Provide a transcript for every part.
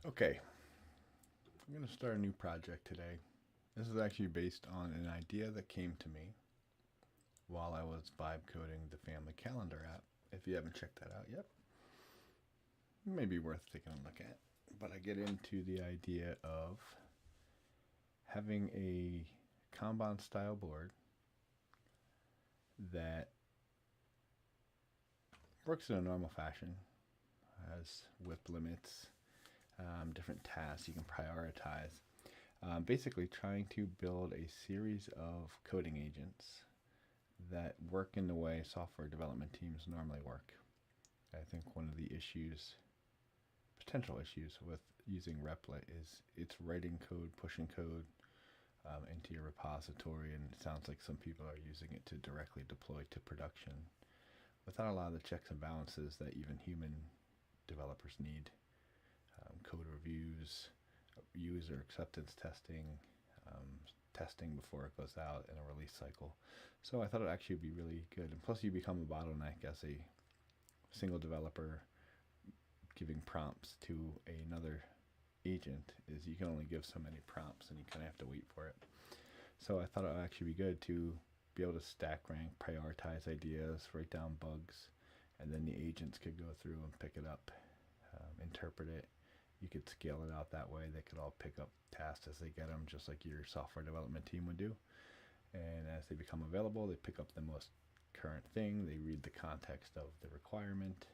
Okay, I'm going to start a new project today. This is actually based on an idea that came to me while I was vibe coding the family calendar app. If you haven't checked that out yet, it may be worth taking a look at. But I get into the idea of having a Kanban style board that works in a normal fashion, has whip limits, different tasks you can prioritize. Basically, trying to build a series of coding agents that work in the way software development teams normally work. I think one of the potential issues with using Replit is it's writing code, pushing code into your repository, and it sounds like some people are using it to directly deploy to production without a lot of the checks and balances that even human developers need. Code reviews, user acceptance testing, testing before it goes out in a release cycle. So I thought it actually would be really good. And plus, you become a bottleneck as a single developer giving prompts to another agent. Is you can only give so many prompts, and you kind of have to wait for it. So I thought it would actually be good to be able to stack rank, prioritize ideas, write down bugs, and then the agents could go through and pick it up, interpret it. You could scale it out that way. They could all pick up tasks as they get them, just like your software development team would do. And as they become available, they pick up the most current thing. They read the context of the requirement.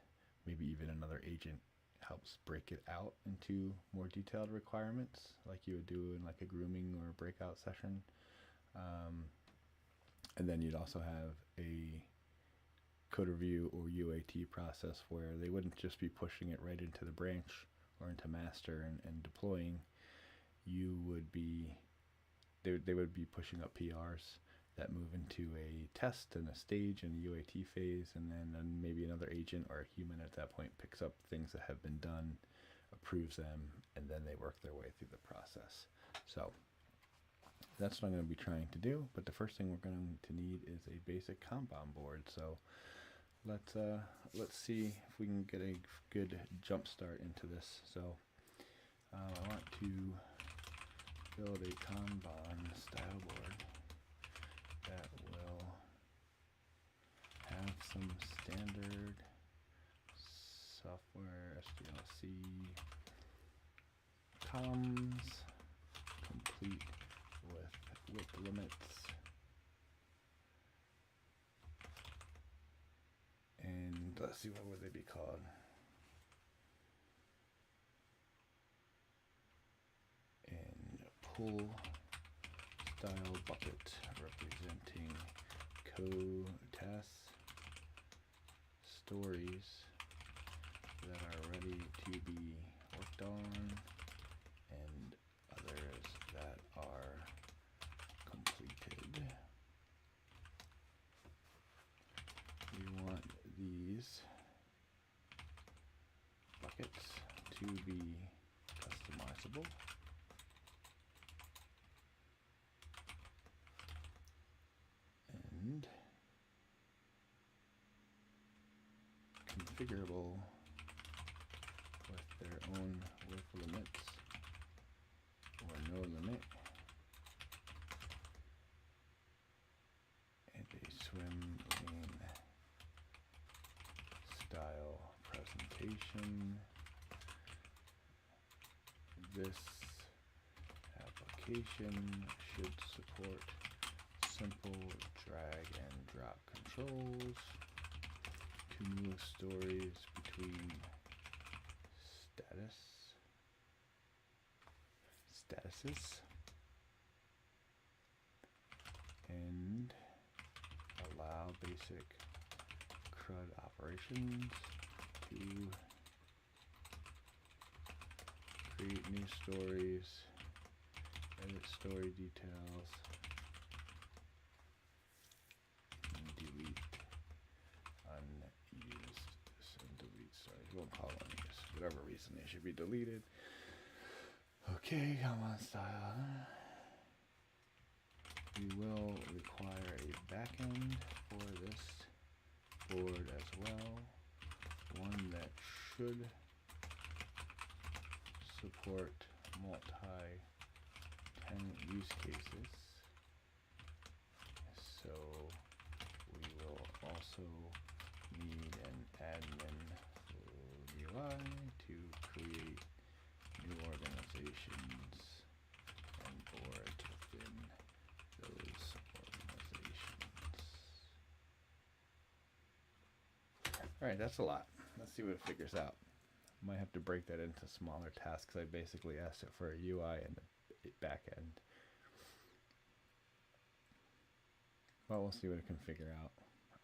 Maybe even another agent helps break it out into more detailed requirements, like you would do in like a grooming or a breakout session. And then you'd also have a code review or UAT process where they wouldn't just be pushing it right into the branch or into master and deploying. They would be pushing up PRs that move into a test and a stage and a UAT phase, and then maybe another agent or a human at that point picks up things that have been done, approves them, and then they work their way through the process. So that's what I'm going to be trying to do, but the first thing we're going to need is a basic Kanban board. So let's see if we can get a good jump start into this. So I want to build a Kanban style board that will have some standard software SDLC columns, complete with width limits, and let's see, what would they be called? And pull style bucket representing tasks, stories that are ready to be worked on, and others that are completed. We want these buckets to be customizable. And configurable with their own width limits or no limit, and a swim lane style presentation. This application should support simple drag and drop controls to move stories between statuses and allow basic CRUD operations to create new stories, edit story details, and delete unused. And delete stories. We won't call it unused. Whatever reason, they should be deleted. Okay, Kanban style. We will require a backend for this board as well, one that should support support multi-tenant use cases. So we will also need an admin UI to create new organizations and boards within those organizations. All right, that's a lot. Let's see what it figures out. Might have to break that into smaller tasks. I basically asked it for a UI and a back end. Well, we'll see what it can figure out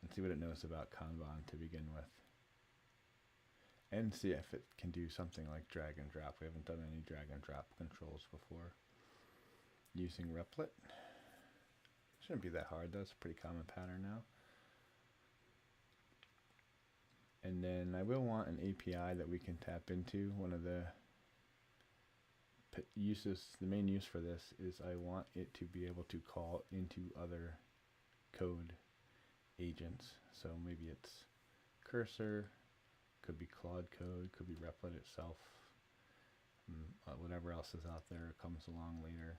and see what it knows about Kanban to begin with. And see if it can do something like drag and drop. We haven't done any drag and drop controls before. Using Replit. Shouldn't be that hard though, it's a pretty common pattern now. And then I will want an API that we can tap into. One of the uses, the main use for this is I want it to be able to call into other code agents. So maybe it's Cursor, could be Claude Code, could be Replit itself, whatever else is out there comes along later.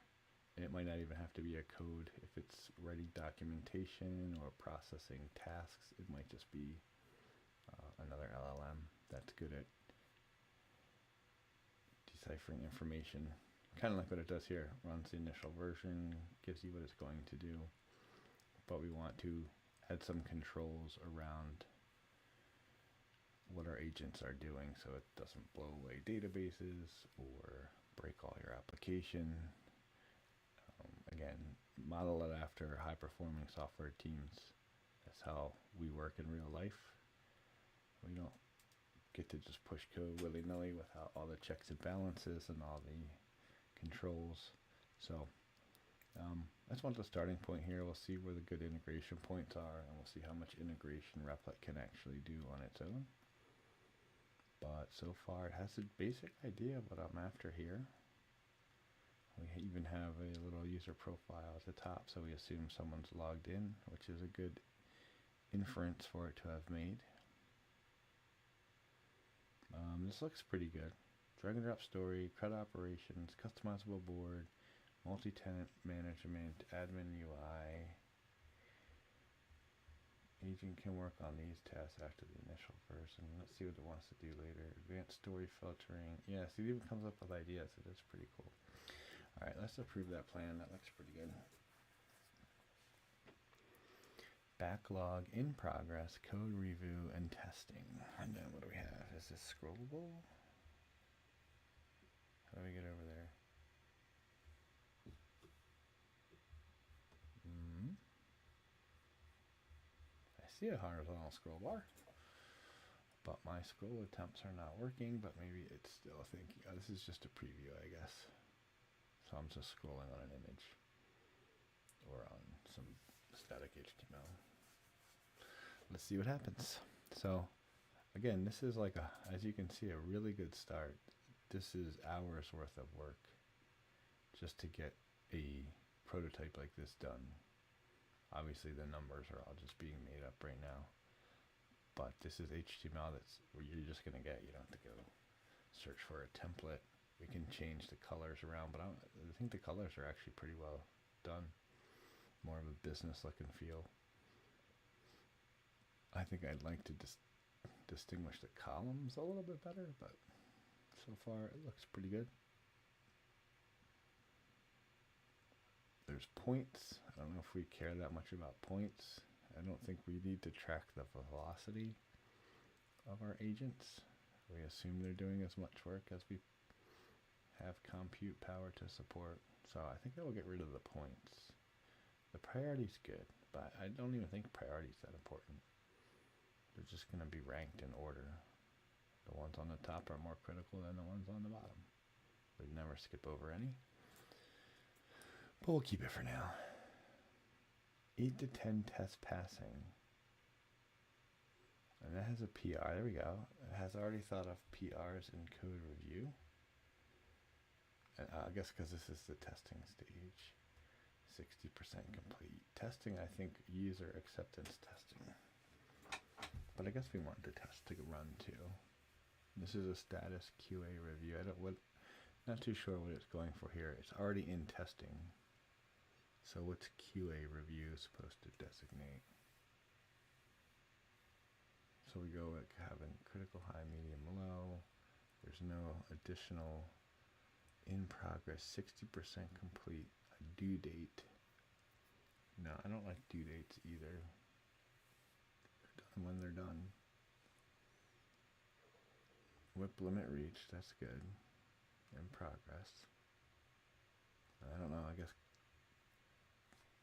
And it might not even have to be a code. If it's writing documentation or processing tasks, it might just be another LLM that's good at deciphering information. Kind of like what it does here. Runs the initial version, gives you what it's going to do. But we want to add some controls around what our agents are doing so it doesn't blow away databases or break all your application. Again, model it after high-performing software teams. That's how we work in real life. We don't get to just push code willy-nilly without all the checks and balances and all the controls. So I just want the starting point here. We'll see where the good integration points are, and we'll see how much integration Replit can actually do on its own. But so far it has a basic idea of what I'm after here. We even have a little user profile at the top, so we assume someone's logged in, which is a good inference for it to have made. This looks pretty good. Drag and drop story, CRUD operations, customizable board, multi-tenant management, admin UI. Agent can work on these tasks after the initial version. Let's see what it wants to do later. Advanced story filtering. Yeah, see, it even comes up with ideas. It is pretty cool. All right, let's approve that plan. That looks pretty good. Backlog in progress, code review, and testing. And then what do we have? Is this scrollable? How do we get over there? I see a horizontal scroll bar, but my scroll attempts are not working, but maybe it's still thinking. Oh, this is just a preview, I guess. So I'm just scrolling on an image or on some static HTML. Let's see what happens. So again, this is like as you can see, a really good start. This is hours worth of work just to get a prototype like this done. Obviously the numbers are all just being made up right now, but this is HTML that's where you're just going to get. You don't have to go search for a template. We can change the colors around, but I think the colors are actually pretty well done. More of a business look and feel. I think I'd like to distinguish the columns a little bit better, but so far it looks pretty good. There's points. I don't know if we care that much about points. I don't think we need to track the velocity of our agents. We assume they're doing as much work as we have compute power to support. So I think I will get rid of the points. The priority's good, but I don't even think priority is that important. They're just going to be ranked in order. The ones on the top are more critical than the ones on the bottom. We'd never skip over any. But we'll keep it for now. 8 to 10 tests passing. And that has a PR. There we go. It has already thought of PRs in code review. And I guess because this is the testing stage. 60% complete. Testing, I think, user acceptance testing. But I guess we want the test to run too. This is a status QA review. Not too sure what it's going for here. It's already in testing. So what's QA review supposed to designate? So we go like having critical, high, medium, low. There's no additional in progress, 60% complete, a due date. No, I don't like due dates either. They're done when they're done. Whip limit reached, that's good. In progress. I don't know, I guess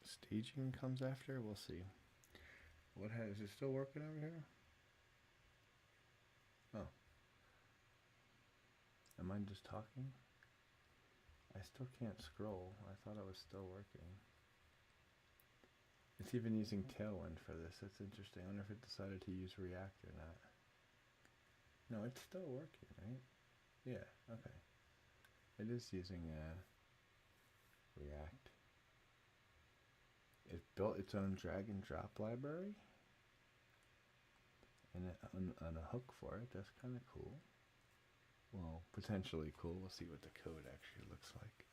staging comes after, we'll see. Is it still working over here? Oh. Am I just talking? I still can't scroll. I thought it was still working. It's even using Tailwind for this. That's interesting. I wonder if it decided to use React or not. No, it's still working, right? Yeah, okay. It is using React. It built its own drag and drop library and a hook for it. That's kind of cool. Well, potentially cool. We'll see what the code actually looks like.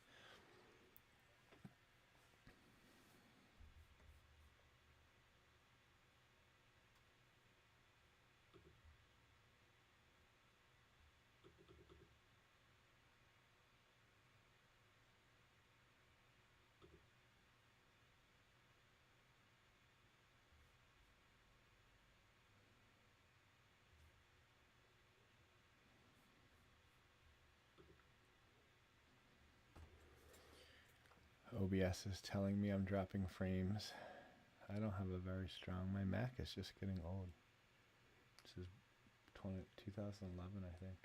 OBS is telling me I'm dropping frames. I don't have a very strong, my Mac is just getting old. This is 2011, I think.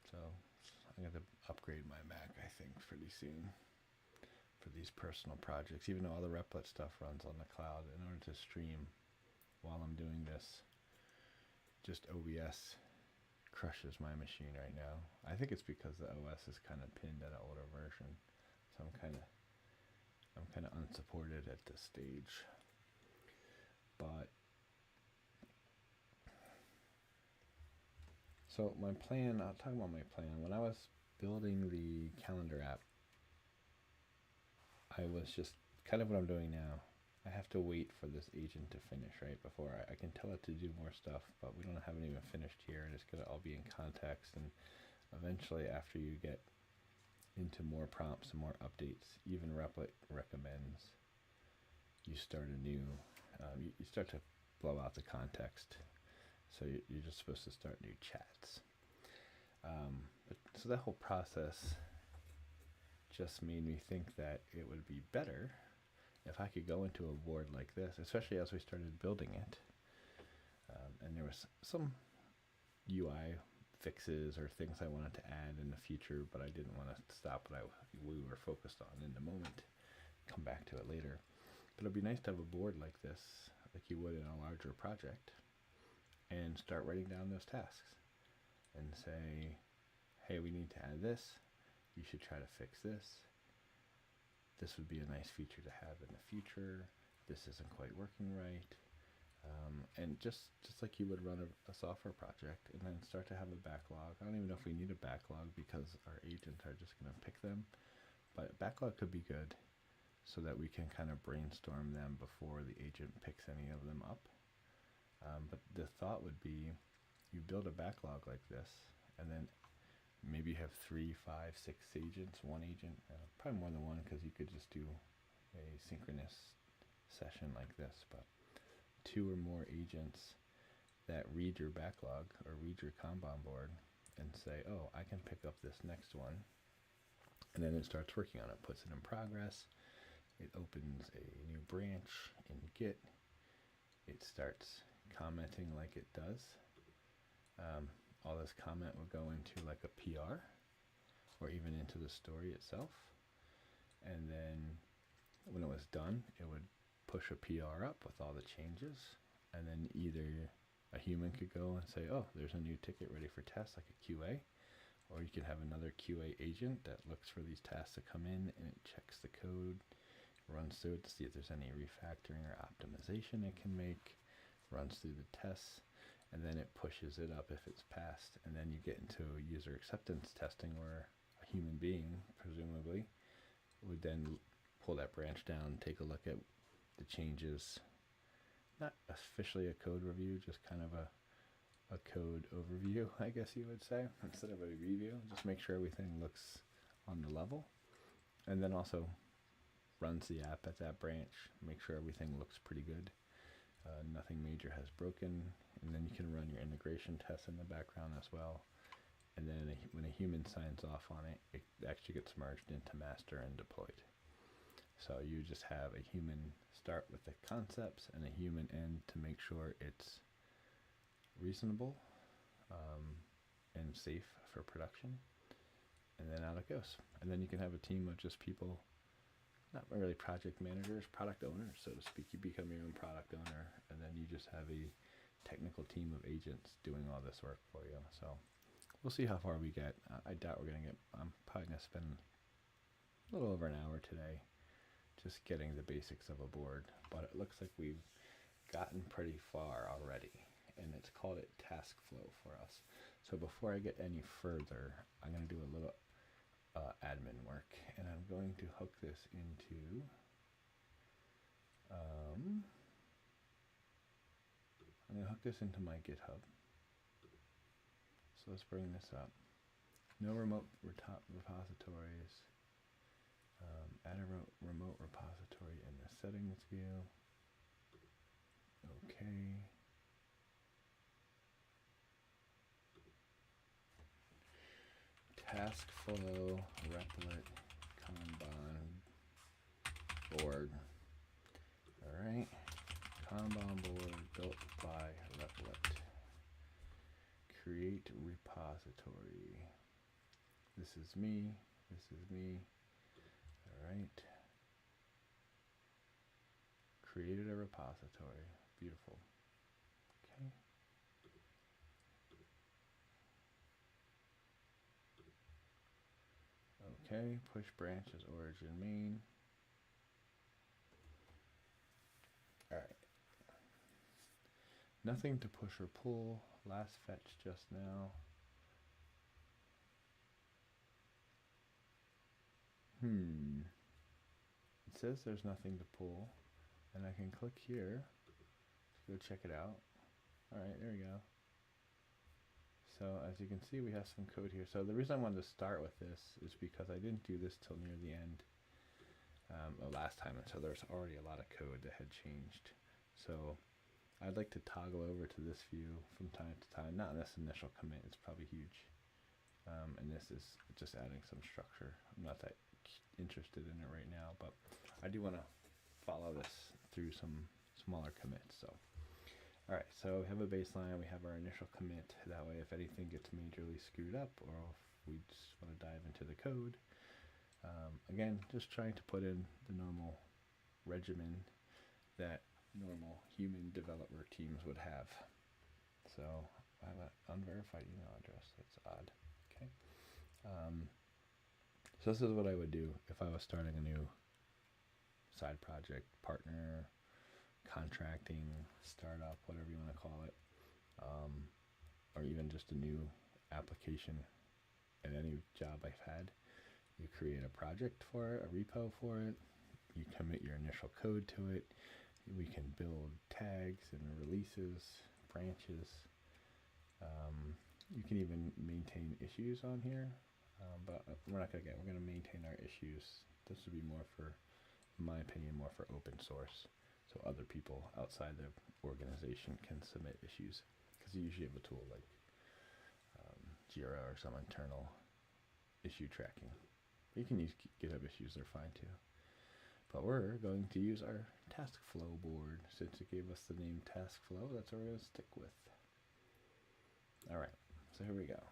So I'm going to upgrade my Mac, I think, pretty soon for these personal projects, even though all the Replit stuff runs on the cloud. In order to stream while I'm doing this, just OBS crushes my machine right now. I think it's because the OS is kind of pinned at an older version. So I'm kind of unsupported at this stage. But so my plan, I'll talk about my plan. When I was building the calendar app, I was just kind of what I'm doing now. I have to wait for this agent to finish, right? Before I can tell it to do more stuff, but we haven't even finished here, and it's gonna all be in context. And eventually, after you get into more prompts and more updates, even Replit recommends you start a new, you start to blow out the context. So you're just supposed to start new chats. So that whole process just made me think that it would be better if I could go into a board like this, especially as we started building it. And there was some UI fixes or things I wanted to add in the future, but I didn't want to stop what we were focused on in the moment. Come back to it later. But it'd be nice to have a board like this, like you would in a larger project, and start writing down those tasks and say, hey, we need to add this. You should try to fix this. This would be a nice feature to have in the future. This isn't quite working right. And just like you would run a software project, and then start to have a backlog. I don't even know if we need a backlog because our agents are just going to pick them. But backlog could be good so that we can kind of brainstorm them before the agent picks any of them up. But the thought would be you build a backlog like this, and then maybe you have 3, 5, 6 agents, one agent, probably more than one because you could just do a synchronous session like this, but 2 or more agents that read your backlog or read your Kanban board and say, oh, I can pick up this next one. And then it starts working on it, puts it in progress. It opens a new branch in Git. It starts commenting like it does. All this comment would go into like a PR or even into the story itself. And then when it was done, it would push a PR up with all the changes. And then either a human could go and say, oh, there's a new ticket ready for test, like a QA. Or you could have another QA agent that looks for these tasks to come in, and it checks the code, runs through it to see if there's any refactoring or optimization it can make, runs through the tests, and then it pushes it up if it's passed, and then you get into user acceptance testing where a human being, presumably, would then pull that branch down, take a look at the changes, not officially a code review, just kind of a code overview, I guess you would say, instead of a review. Just make sure everything looks on the level, and then also runs the app at that branch, make sure everything looks pretty good, nothing major has broken, and then you can run your integration tests in the background as well. And then when a human signs off on it, it actually gets merged into master and deployed. So you just have a human start with the concepts and a human end to make sure it's reasonable and safe for production, and then out it goes. And then you can have a team of just people, not really project managers, product owners, so to speak. You become your own product owner, and then you just have a technical team of agents doing all this work for you. So we'll see how far we get. I doubt we're going to get, I'm probably going to spend a little over an hour today just getting the basics of a board, but it looks like we've gotten pretty far already, and it's called it task flow for us. So before I get any further, I'm going to do a little admin work, and I'm going to hook this into I'm going to hook this into my GitHub. So let's bring this up. No remote repositories. Add a remote repository in the settings view. Okay. Task flow, Replit, Kanban board. All right. Kanban board built by Replit. Create repository. This is me. This is me. All right. Created a repository. Beautiful. Okay. Okay, push branches origin main. All right. Nothing to push or pull. Last fetch just now. It says there's nothing to pull, and I can click here to go check it out. All right, there we go. So as you can see, we have some code here. So the reason I wanted to start with this is because I didn't do this till near the end last time, and so there's already a lot of code that had changed. So I'd like to toggle over to this view from time to time. Not in this initial commit, it's probably huge. And this is just adding some structure. I'm not that interested in it right now, but I do want to follow this through some smaller commits. So all right, so we have a baseline, we have our initial commit. That way, if anything gets majorly screwed up, or if we just want to dive into the code, again, just trying to put in the normal regimen that normal human developer teams would have. So I have an unverified email address. That's odd. Okay. So this is what I would do if I was starting a new side project, partner, contracting, startup, whatever you want to call it, or even just a new application at any job I've had. You create a project for it, a repo for it, you commit your initial code to it, we can build tags and releases, branches, you can even maintain issues on here, but we're not going to we're going to maintain our issues. This would be more for, in my opinion, more for open source. So other people outside the organization can submit issues, because you usually have a tool like Jira or some internal issue tracking. You can use GitHub issues, they're fine too. But we're going to use our task flow board. Since it gave us the name task flow, that's what we're going to stick with. All right, so here we go.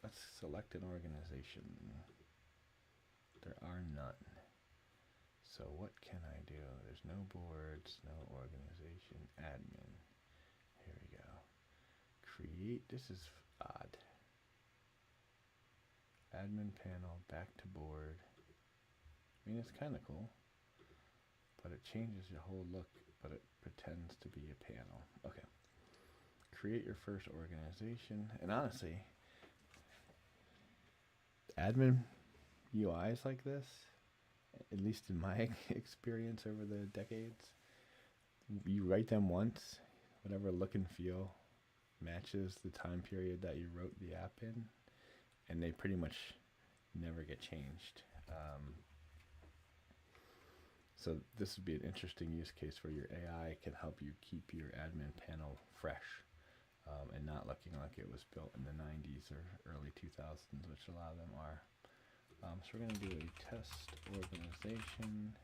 Let's select an organization. There are none. So what can I do? There's no boards, no organization, admin. Here we go. Create, this is odd. Admin panel, back to board. I mean, it's kind of cool, but it changes your whole look, but it pretends to be a panel. Okay. create your first organization. And honestly, admin UIs like this, at least in my experience over the decades, you write them once, whatever look and feel matches the time period that you wrote the app in, and they pretty much never get changed. So this would be an interesting use case where your AI can help you keep your admin panel fresh, and not looking like it was built in the 90s or early 2000s, which a lot of them are. So we're going to do a test organization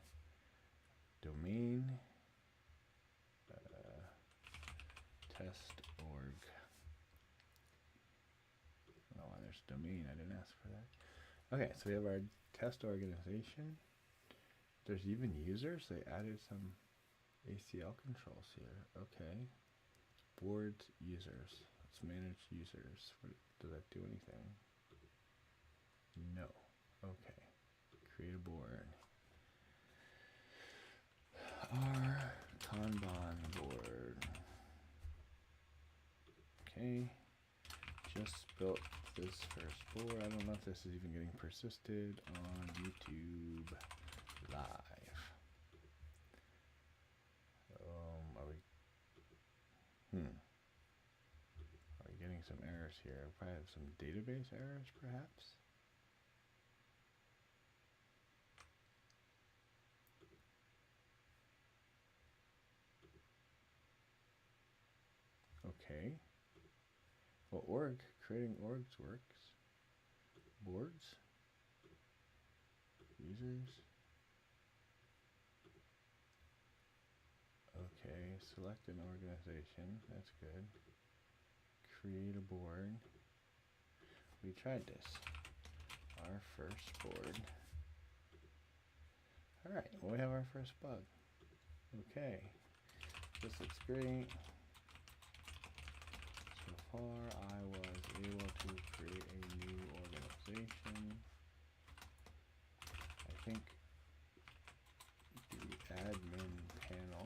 domain, test org. I don't know why there's domain, I didn't ask for that. Okay, so we have our test organization. There's even users. They added some ACL controls here. Okay. Boards, users. Let's manage users. Does that do anything? No. Okay. Create a board. Our Kanban board. Okay. Just built this first board. I don't know if this is even getting persisted on YouTube Live. Are we getting some errors here? Probably have some database errors, perhaps. Okay. Well, creating orgs works. Boards. Users. Okay, select an organization. That's good. Create a board. We tried this. Our first board. Alright, well, we have our first bug. Okay. This looks great. So far, I was able to create a new organization. I think the admin panel,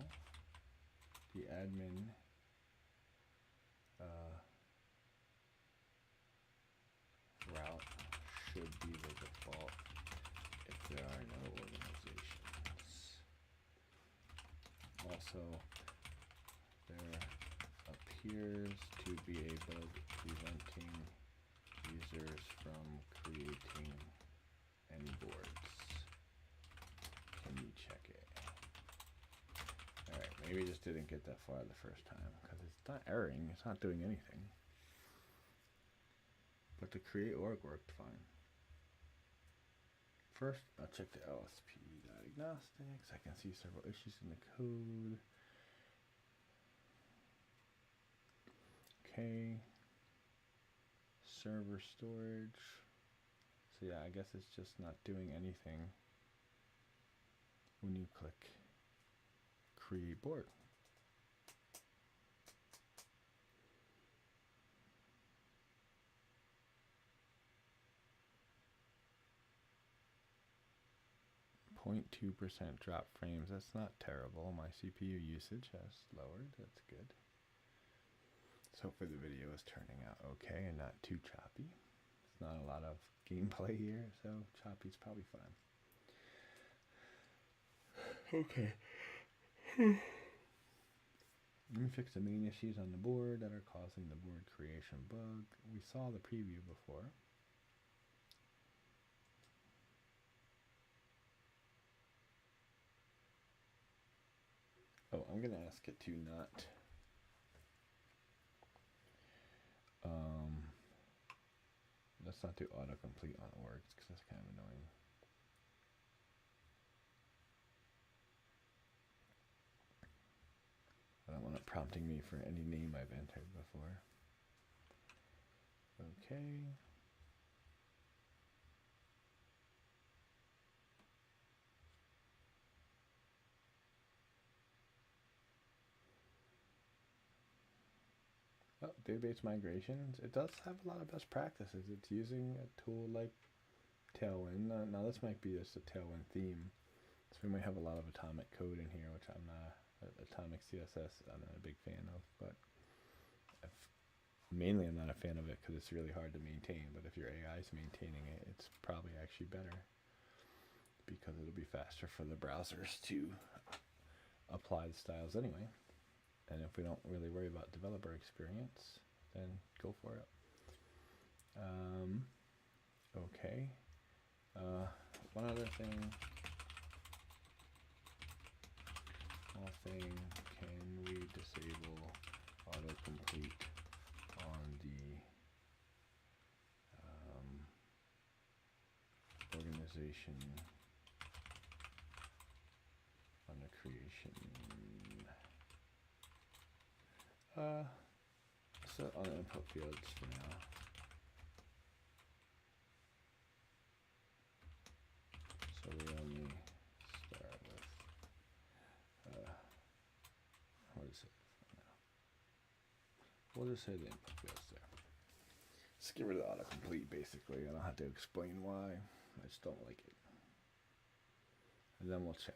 the admin route should be the default if there are no organizations. Also, there appears to be a bug preventing users from creating any boards. Can you check it? Alright, maybe it just didn't get that far the first time because it's not erroring, it's not doing anything. But the create org worked fine. First, I'll check the LSP diagnostics. I can see several issues in the code. Okay. Server storage. So yeah, I guess it's just not doing anything when you click create board. .2% drop frames. That's not terrible. My CPU usage has lowered. That's good. So hopefully the video is turning out okay and not too choppy. It's not a lot of gameplay here, so choppy's probably fine. Okay. Let me fix the main issues on the board that are causing the board creation bug. We saw the preview before. Oh, I'm going to ask it to not let's not do autocomplete on orgs because that's kind of annoying. I don't want it prompting me for any name I've entered before. Okay. Oh, database migrations. It does have a lot of best practices. It's using a tool like Tailwind. Now this might be just a Tailwind theme. So we might have a lot of atomic code in here, which I'm not, atomic CSS, I'm not a big fan of, but Mainly, I'm not a fan of it because it's really hard to maintain, but if your AI is maintaining it, it's probably actually better because it'll be faster for the browsers to apply the styles anyway. And if we don't really worry about developer experience, then go for it. Okay. One other thing. Small thing. Can we disable autocomplete on the organization on the creation? So on the input fields for now. So we only start with what is it? We'll just say the input fields there. Just get rid of the autocomplete basically. I don't have to explain why. I just don't like it. And then we'll check.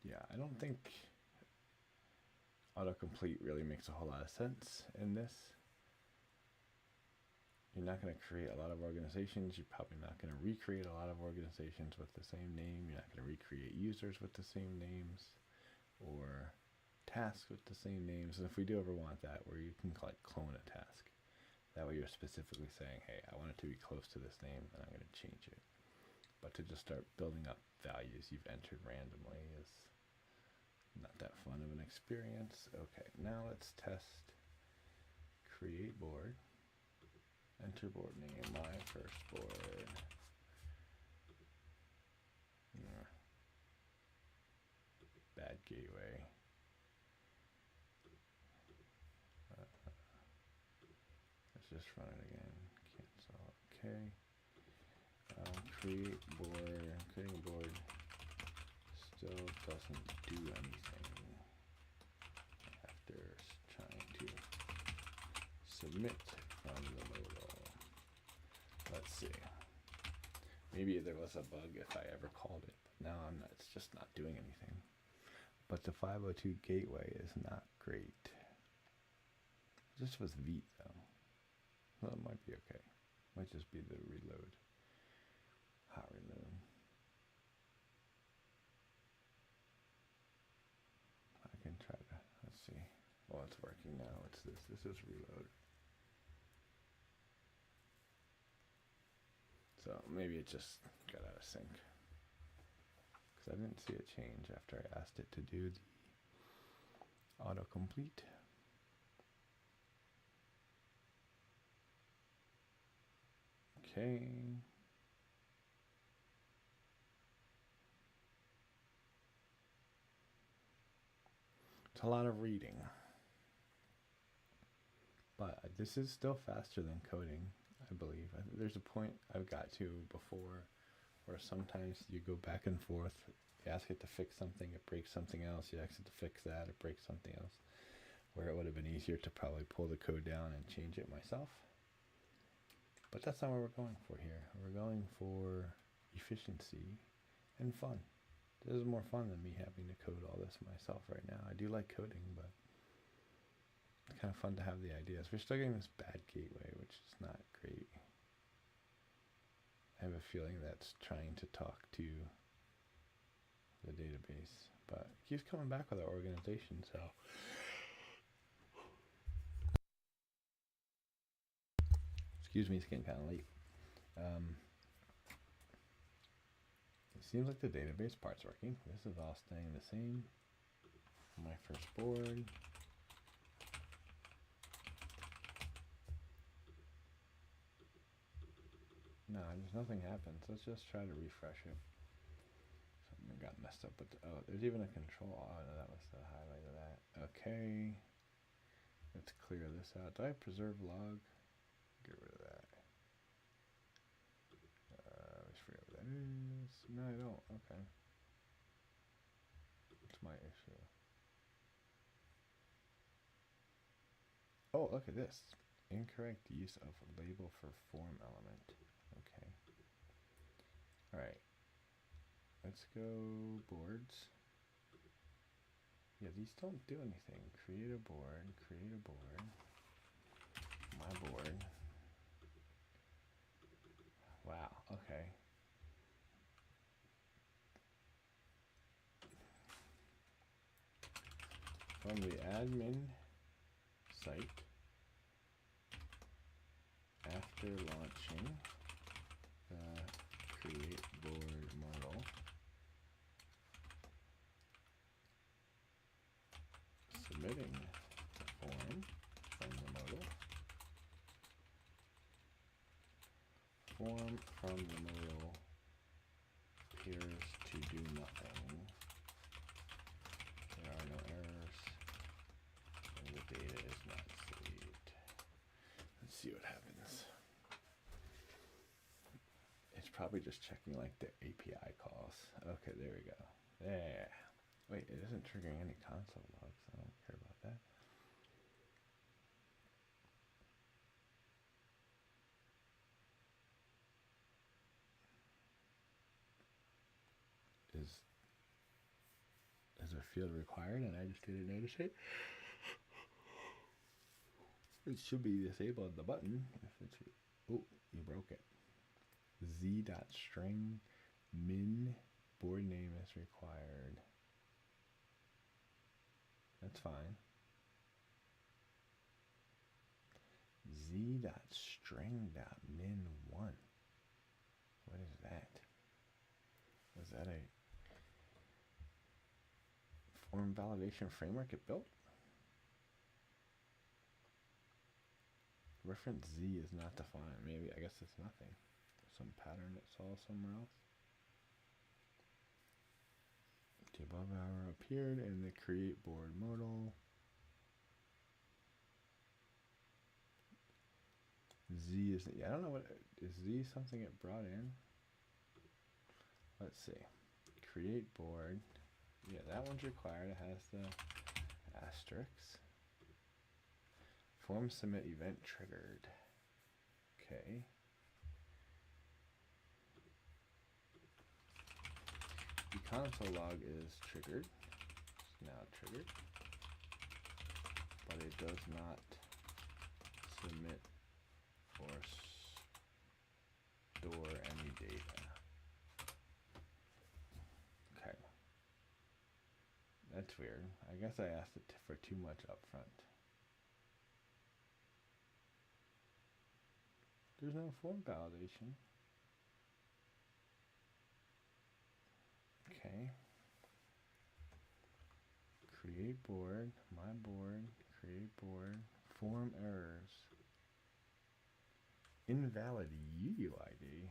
Yeah, I don't think autocomplete really makes a whole lot of sense in this. You're not going to create a lot of organizations. You're probably not going to recreate a lot of organizations with the same name. You're not going to recreate users with the same names or tasks with the same names. And if we do ever want that, where you can like clone a task, that way you're specifically saying, hey, I want it to be close to this name and I'm going to change it. But to just start building up values you've entered randomly is not that fun of an experience. Okay, now let's test create board. Enter board name, my first board. Bad gateway. Let's just run it again. Cancel. Okay. Create board. Creating a board still doesn't do anything after trying to submit from the modal. Let's see. Maybe there was a bug if I ever called it, but now I'm not, it's just not doing anything. But the 502 gateway is not great. This was Vite though. Well, it might be okay. Might just be the reload. Hot reload. I can try to, let's see. Well, it's working now. It's this. This is reload. So maybe it just got out of sync. Because I didn't see a change after I asked it to do the autocomplete. Okay. It's a lot of reading. But this is still faster than coding, I believe. There's a point I've got to before where sometimes you go back and forth. You ask it to fix something, it breaks something else. You ask it to fix that, it breaks something else. Where it would have been easier to probably pull the code down and change it myself. But that's not what we're going for here. We're going for efficiency and fun. This is more fun than me having to code all this myself right now. I do like coding, but it's kind of fun to have the ideas. We're still getting this bad gateway, which is not great. I have a feeling that's trying to talk to the database, but it keeps coming back with our organization, so. Excuse me, it's getting kind of late. It seems like the database part's working. This is all staying the same. My first board. No, just nothing happens. Let's just try to refresh it. Something got messed up with the, oh, there's even a control. Oh, no, that was the highlight of that. Okay. Let's clear this out. Do I preserve log? Get rid of that. Let's forget what that is. No, I don't. Okay. What's my issue? Oh, look at this. Incorrect use of label for form element. Okay. All right. Let's go boards. these don't do anything. Create a board, my board. Wow, okay. From the admin site, after launching the create board model, submitting the form from the modal, form from the modal appears to do nothing. There are no errors, and the data is not saved. Let's see what happens. It's probably just checking like the API calls. Okay, there we go. There. Wait, it isn't triggering any console logs. I don't care about that. Is a field required and I just didn't notice it? It should be disabled the button if it's, oh, you broke it. Z.string min board name is required. That's fine. Z.string.min1. What is that? Was that a form validation framework it built? Reference Z is not defined. Maybe, I guess it's nothing. Some pattern it saw somewhere else. The above arrow appeared in the create board modal. Z is, I don't know what, is Z something it brought in? Let's see. Create board. Yeah, that one's required. It has the asterisks. Form submit event triggered. Okay. The console log is triggered. It's now triggered. But it does not submit or store any data. Okay. That's weird. I guess I asked it for too much up front. There's no form validation. Okay. Create board, my board, create board, form errors. Invalid UUID.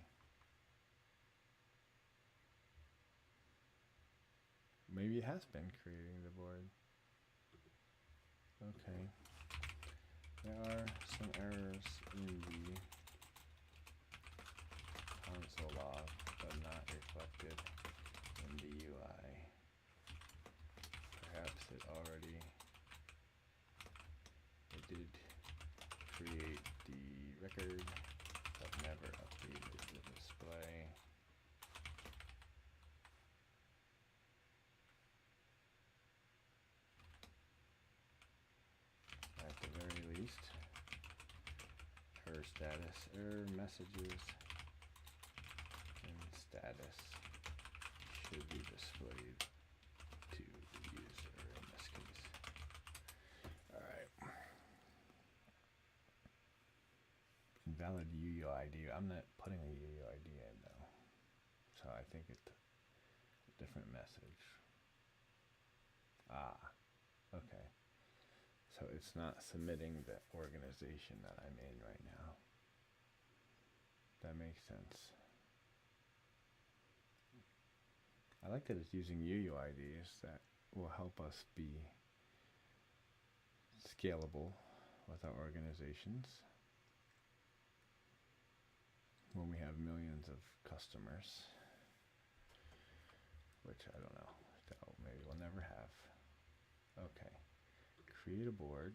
Maybe it has been creating the board. Okay. There are some errors in the console log, but not reflected in the UI. Perhaps it did create the record, but never updated the display. At the very least, her status error messages and status should be displayed to the user in this case. Alright. Invalid UUID. I'm not putting a UUID in though. So I think it's a different message. Ah, okay. So it's not submitting the organization that I'm in right now. That makes sense. I like that it's using UUIDs. That will help us be scalable with our organizations when we have millions of customers, which I don't know, maybe we'll never have. Okay, create a board,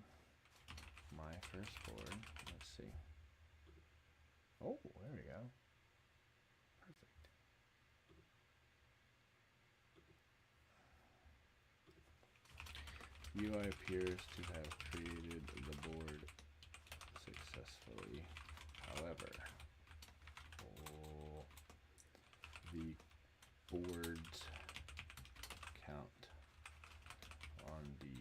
my first board, let's see. Oh, there we go. Perfect. UI appears to have created the board successfully. However, the board's count on the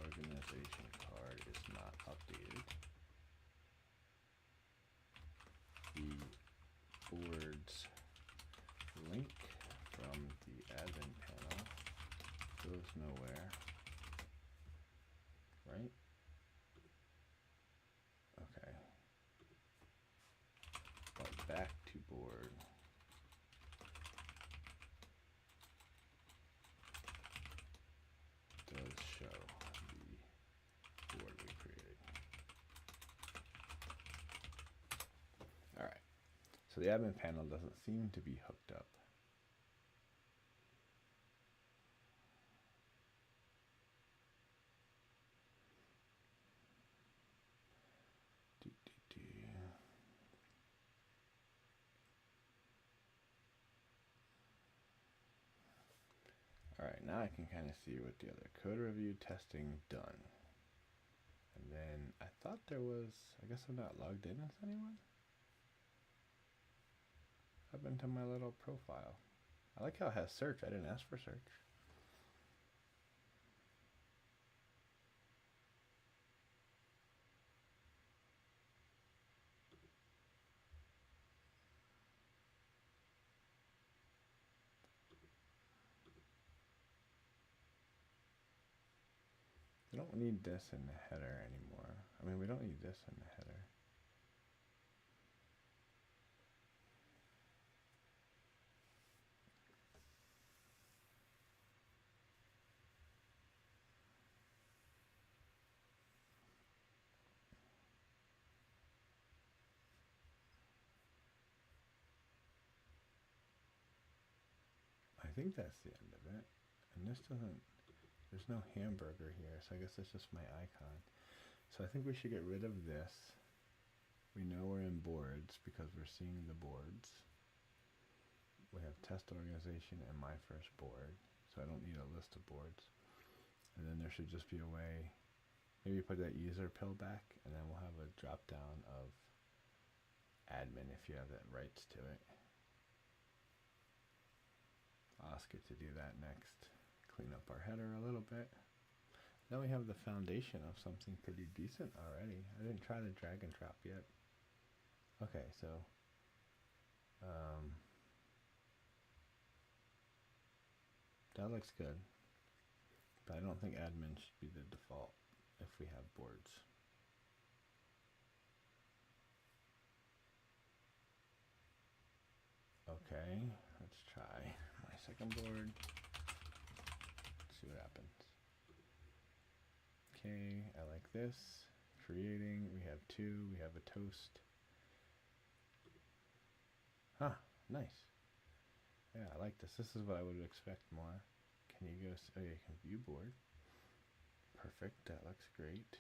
organization card is not updated. The board's link from the admin panel goes nowhere, right? Okay. But back to board. Does show the board we created. All right. So the admin panel doesn't seem to be hooked up. All right, now I can kind of see what the other code review testing done. And then I thought there was, I guess I'm not logged in as anyone. Up into my little profile. I like how it has search. I didn't ask for search. We don't need this in the header anymore. I mean, we don't need this in the header. I think that's the end of it. And this doesn't, there's no hamburger here, so I guess it's just my icon. So I think we should get rid of this. We know we're in boards because we're seeing the boards. We have test organization and my first board, so I don't need a list of boards. And then there should just be a way, maybe put that user pill back, and then we'll have a drop down of admin if you have that rights to it. I'll ask it to do that next. Clean up our header a little bit. Now we have the foundation of something pretty decent already. I didn't try the drag and drop yet. Okay, so that looks good, but I don't think admin should be the default if we have boards. Okay, let's try my second board. Let's see what happens. Okay, I like this. Creating, we have two, we have a toast. Huh, nice. Yeah, I like this. This is what I would expect more. Can you go, oh yeah, you can view board. Perfect, that looks great.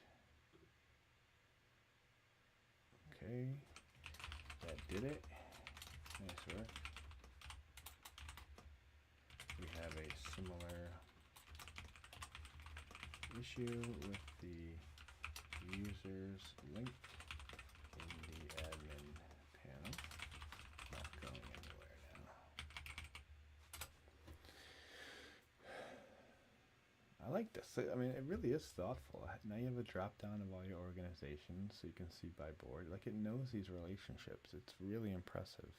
Okay, that did it. Nice work. We have a similar issue with the users link in the admin panel. Not going anywhere now. I like this. I mean, it really is thoughtful. Now you have a drop down of all your organizations so you can see by board. Like, it knows these relationships. It's really impressive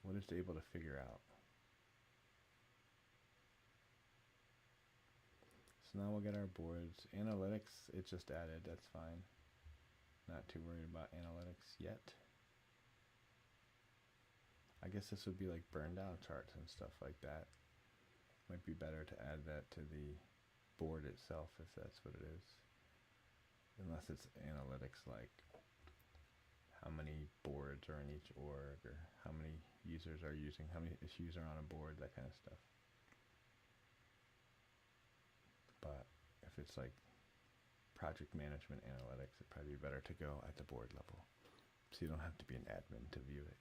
what it's able to figure out. So now we'll get our boards. Analytics, it just added, that's fine. Not too worried about analytics yet. I guess this would be like burn down charts and stuff like that. Might be better to add that to the board itself if that's what it is. Unless it's analytics like how many boards are in each org, or how many users are using, how many issues are on a board, that kind of stuff. But if it's like project management analytics, it'd probably be better to go at the board level, so you don't have to be an admin to view it.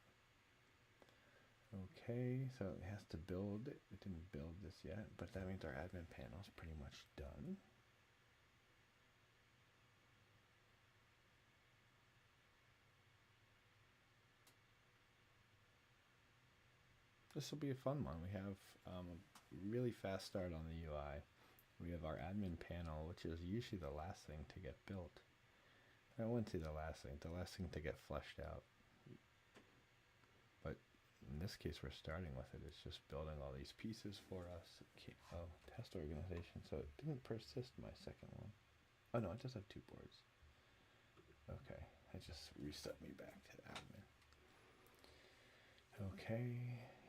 Okay, so it has to build it. It didn't build this yet. yet, but that means our admin panel is pretty much done. This will be a fun one. We have a really fast start on the UI. We have our admin panel, which is usually the last thing to get built. I wouldn't say the last thing to get fleshed out. But in this case, we're starting with it. It's just building all these pieces for us. Okay. Oh, test organization. So it didn't persist my second one. Oh no, it does have 2 boards. Okay, it just reset me back to admin. Okay,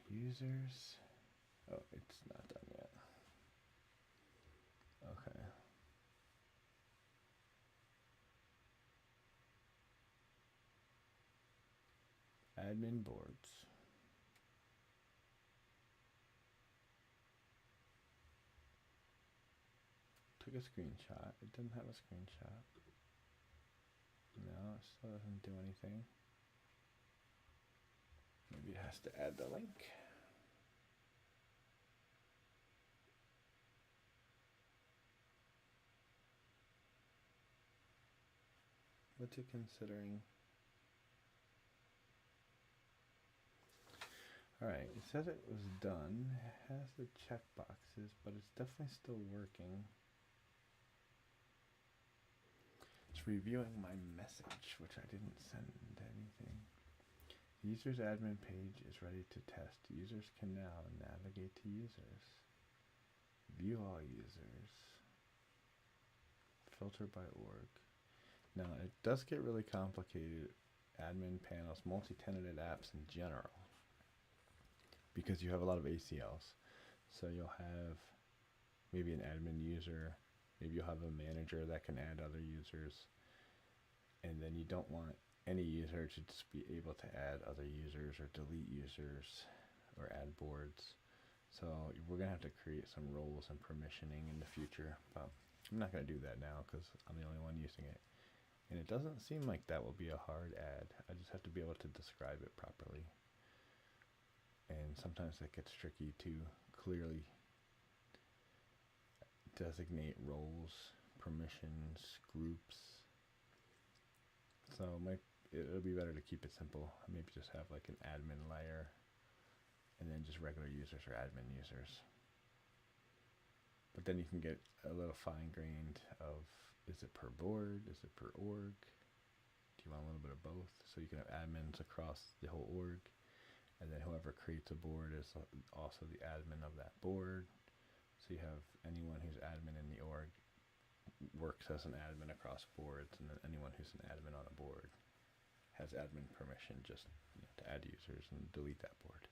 users. Oh, it's not done yet. Okay. Admin boards. Took a screenshot. It didn't have a screenshot. No, it still doesn't do anything. Maybe it has to add the link. What's it considering? Alright, it says it was done. It has the checkboxes, but it's definitely still working. It's reviewing my message, which I didn't send anything. The user's admin page is ready to test. Users can now navigate to users. View all users. Filter by org. Now, it does get really complicated, admin panels, multi-tenanted apps in general, because you have a lot of ACLs. So you'll have maybe an admin user, maybe you'll have a manager that can add other users, and then you don't want any user to just be able to add other users or delete users or add boards. So we're going to have to create some roles and permissioning in the future, but I'm not going to do that now because I'm the only one using it. And it doesn't seem like that will be a hard add. I just have to be able to describe it properly. And sometimes it gets tricky to clearly designate roles, permissions, groups. So it'll be better to keep it simple. Maybe just have like an admin layer and then just regular users or admin users. But then you can get a little fine-grained of, is it per board? Is it per org? Do you want a little bit of both? So you can have admins across the whole org, and then whoever creates a board is also the admin of that board. So you have anyone who's admin in the org works as an admin across boards, and then anyone who's an admin on a board has admin permission just to add users and delete that board.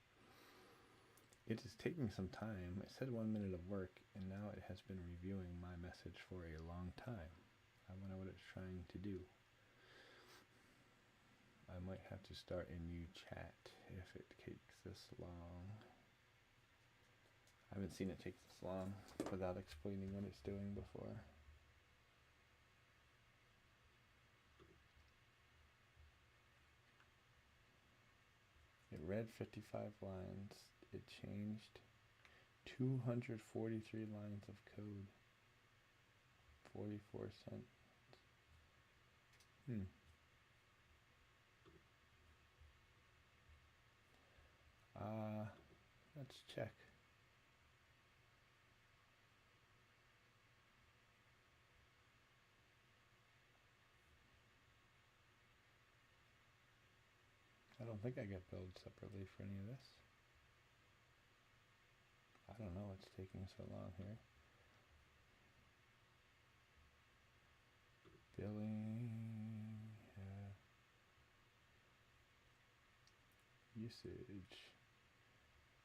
It is taking some time. It said 1 minute of work, and now it has been reviewing my message for a long time. I wonder what it's trying to do. I might have to start a new chat if it takes this long. I haven't seen it take this long without explaining what it's doing before. It read 55 lines. It changed 243 lines of code. 44 cents. Let's check. I don't think I get billed separately for any of this. I don't know what's taking so long here. Billing, usage,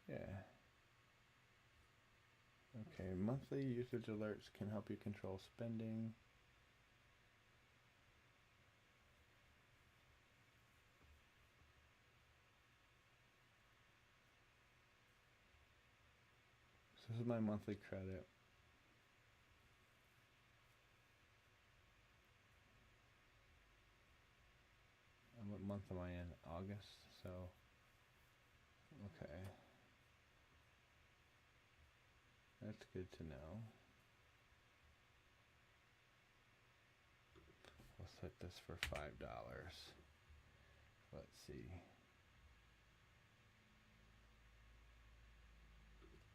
yeah. Okay, monthly usage alerts can help you control spending. So this is my monthly credit. And what month am I in? August, so okay. That's good to know. We'll set this for $5. Let's see.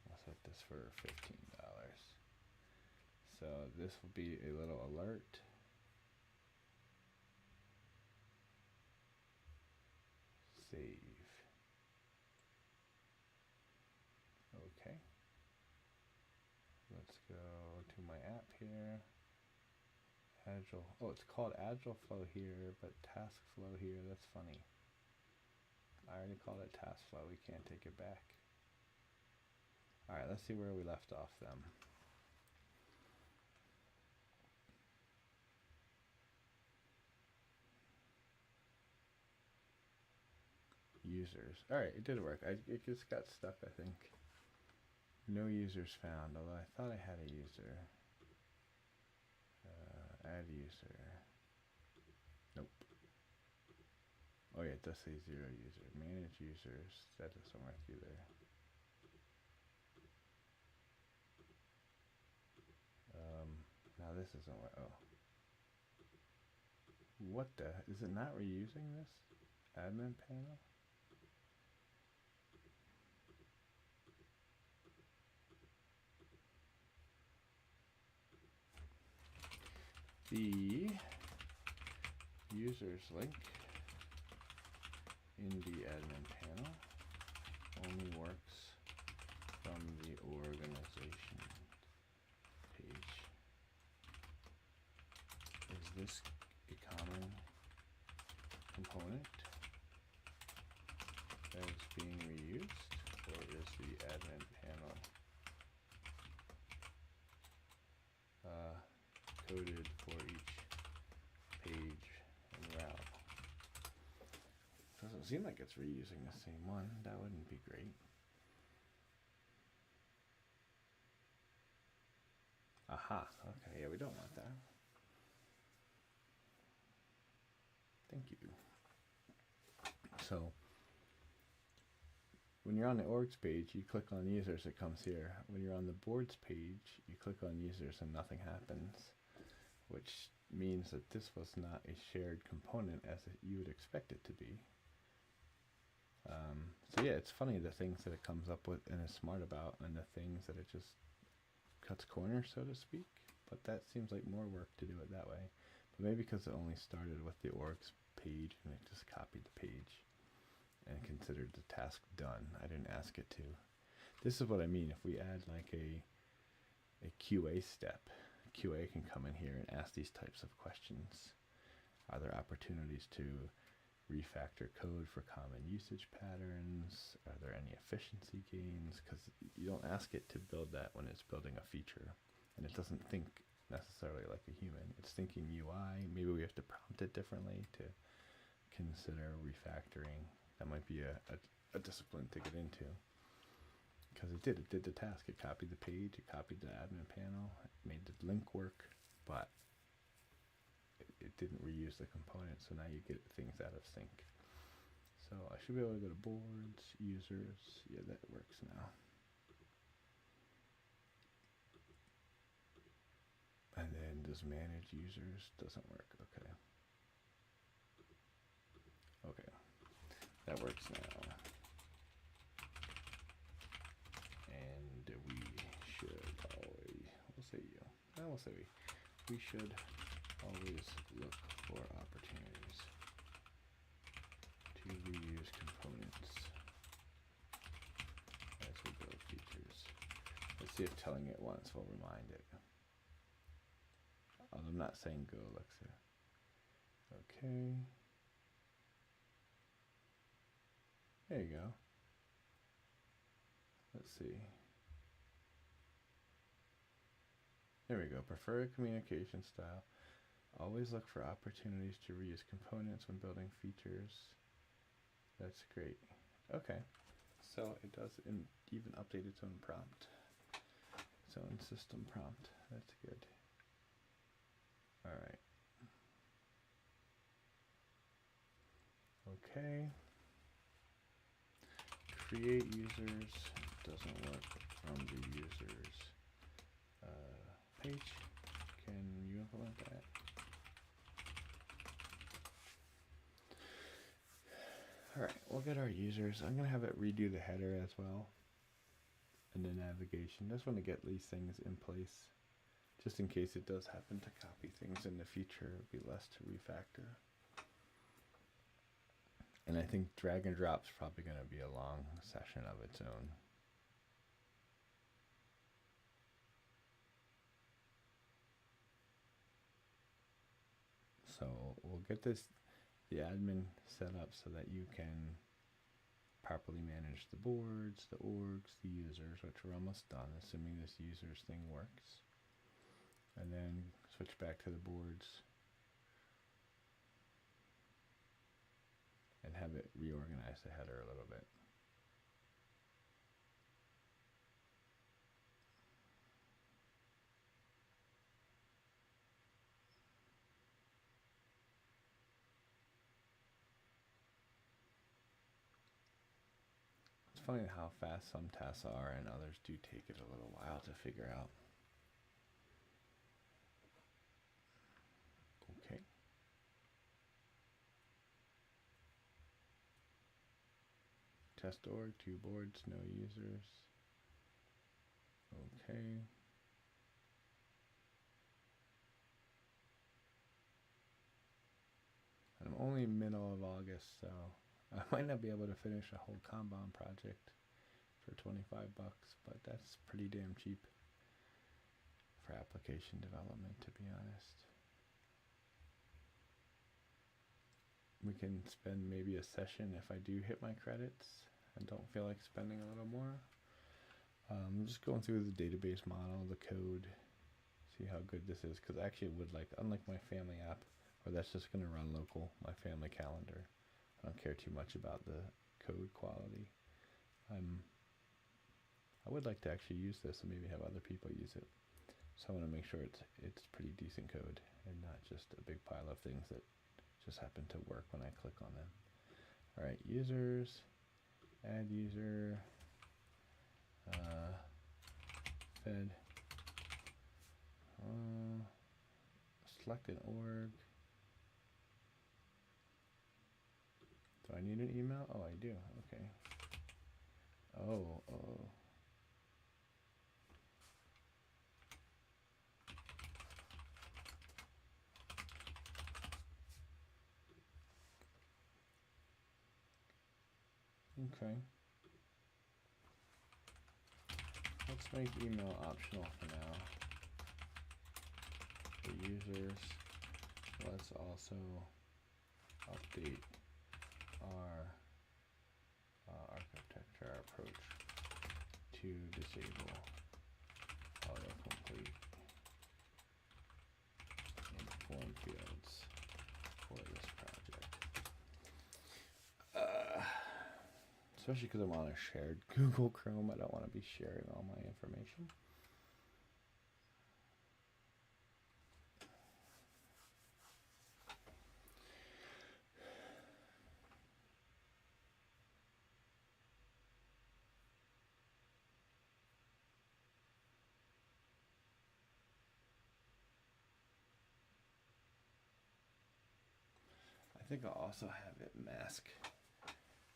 We'll set this for $15. So this will be a little alert. Save. Okay. Let's go to my app here. Agile. Oh, it's called Agile Flow here, but Task Flow here. That's funny. I already called it Task Flow. We can't take it back. All right, let's see where we left off then. Users. All right, it did work. It just got stuck, I think. No users found, although I thought I had a user. Add user. Nope. Oh yeah, it does say 0 user. Manage users. That doesn't work either. Now this isn't what. Oh. What the? Is it not reusing this? Admin panel? The users link in the admin panel only works from the organization page. Is this a common component that is being reused, or is the admin panel coded for each page and route? Doesn't seem like it's reusing the same one. That wouldn't be great. Aha, okay, yeah, we don't want that. Thank you. So, when you're on the orgs page, you click on users, it comes here. When you're on the boards page, you click on users and nothing happens, which means that this was not a shared component as you would expect it to be. So yeah, it's funny the things that it comes up with and is smart about, and the things that it just cuts corners, so to speak. But that seems like more work to do it that way. But maybe because it only started with the orgs page and it just copied the page and considered the task done. I didn't ask it to. This is what I mean. If we add like a QA step, QA can come in here and ask these types of questions. Are there opportunities to refactor code for common usage patterns? Are there any efficiency gains? Because you don't ask it to build that when it's building a feature, and it doesn't think necessarily like a human. It's thinking UI. Maybe we have to prompt it differently to consider refactoring. That might be a discipline to get into, because it did the task. It copied the page, it copied the admin panel, it made the link work, but it didn't reuse the component, so now you get things out of sync. So I should be able to go to boards, users. Yeah, that works now. And then does manage users? Doesn't work. Okay. Okay. That works now. And we should always, we'll say you. No, we'll say we should always look for opportunities to reuse components as we build features. Let's see if telling it once will remind it. I'm not saying go, Alexa. Okay. There you go. Let's see. There we go. Preferred communication style. Always look for opportunities to reuse components when building features. That's great. Okay. So it does even update its own prompt. Its own system prompt. That's good. All right. Okay. Create users doesn't work from the users page. Can you implement that? All right, we'll get our users. I'm gonna have it redo the header as well, and the navigation. Just want to get these things in place, just in case it does happen to copy things in the future. It'll be less to refactor. And I think drag and drop's probably gonna be a long session of its own. So we'll get the admin set up so that you can properly manage the boards, the orgs, the users, which we're almost done, assuming this users thing works. And then switch back to the boards and have it reorganize the header a little bit. It's funny how fast some tasks are and others do take it a little while to figure out. Okay. Test org, 2 boards, no users. Okay. And I'm only middle of August, so I might not be able to finish a whole Kanban project for 25 bucks, but that's pretty damn cheap for application development, to be honest. We can spend maybe a session if I do hit my credits and don't feel like spending a little more. I'm just going through the database model, the code, see how good this is, because I actually would like, unlike my family app, where that's just going to run local, my family calendar, I don't care too much about the code quality. I would like to actually use this and maybe have other people use it. So I want to make sure it's pretty decent code and not just a big pile of things that just happen to work when I click on them. All right, users, add user, fed, select an org. Do I need an email? Oh, I do. Okay. Oh. Okay. Let's make email optional for now. For users, let's also update our architecture, our approach to disable autocomplete in form fields for this project. Especially because I'm on a shared Google Chrome, I don't want to be sharing all my information. I think I'll also have it mask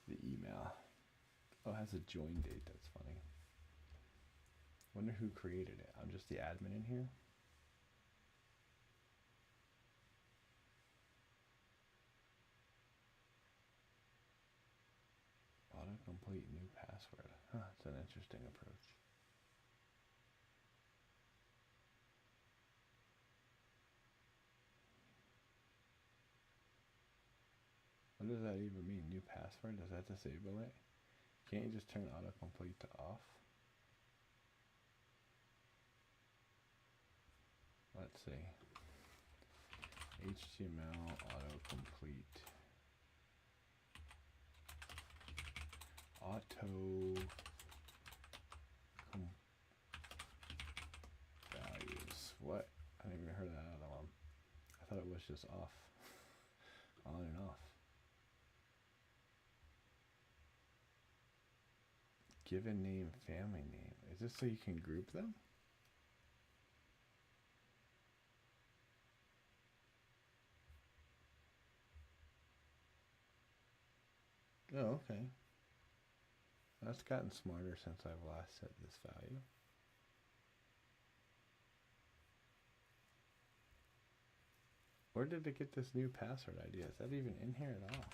the email. Oh, it has a join date. That's funny. Wonder who created it. I'm just the admin in here. Autocomplete new password. Huh, that's an interesting approach. What does that even mean? New password? Does that disable it? Can't you just turn autocomplete to off? Let's see. HTML autocomplete. Values. What? I haven't even heard that other one. I thought it was just off. On and off. Given name, family name. Is this so you can group them? Oh, okay. That's gotten smarter since I've last set this value. Where did it get this new password idea? Is that even in here at all?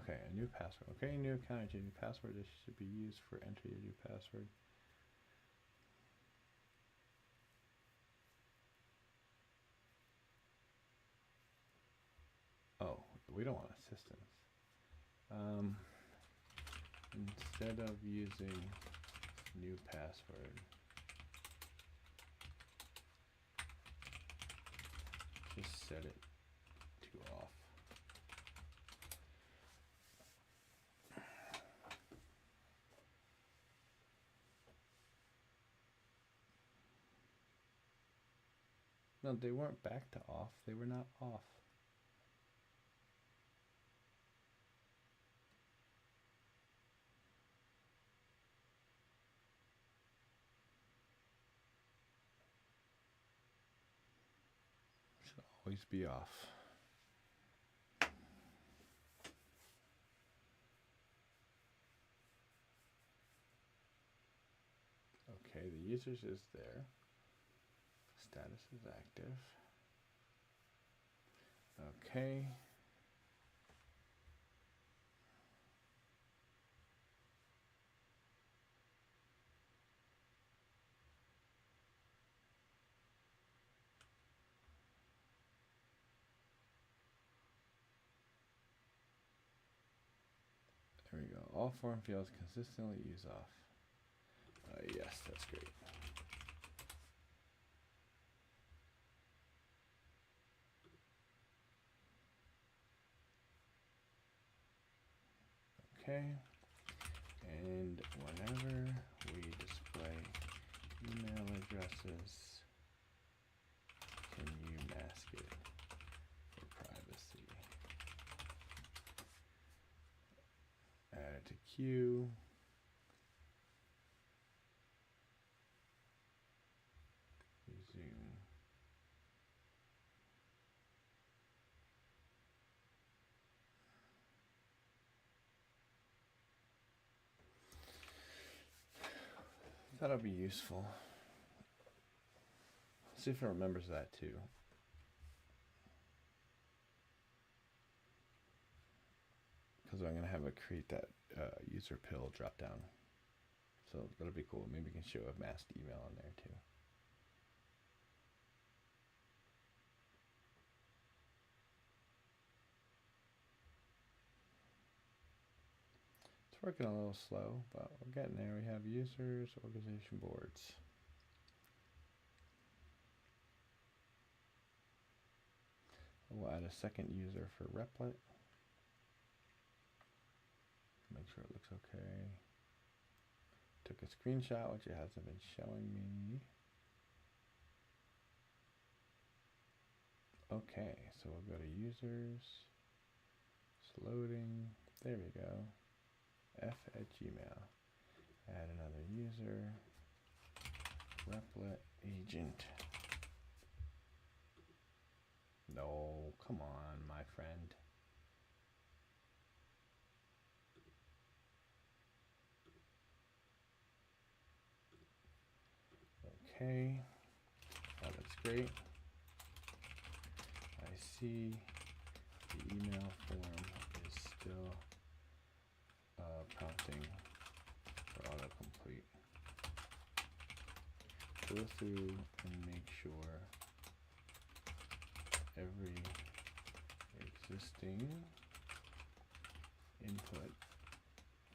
Okay, a new password. Okay, new account, your new password. This should be used for enter your new password. Oh, we don't want assistance. Instead of using new password, just set it to off. No, they weren't back to off. They were not off. Should always be off. Okay, the users is there. Status is active. Okay. There we go. All form fields consistently use off. Yes, that's great. Okay. And whenever we display email addresses, can you mask it for privacy? Add it to queue. Resume. That'll be useful. See if it remembers that too. Because I'm going to have it create that user pill drop down. So that'll be cool. Maybe we can show a masked email in there too. It's working a little slow, but we're getting there. We have users, organization boards. We'll add a second user for Replit. Make sure it looks okay. Took a screenshot, which it hasn't been showing me. Okay, so we'll go to users. It's loading. There we go. f@gmail. Add another user. Replit agent. No, come on, my friend. Okay, that looks great. I see the email form is still prompting for autocomplete. Go through and make sure every existing input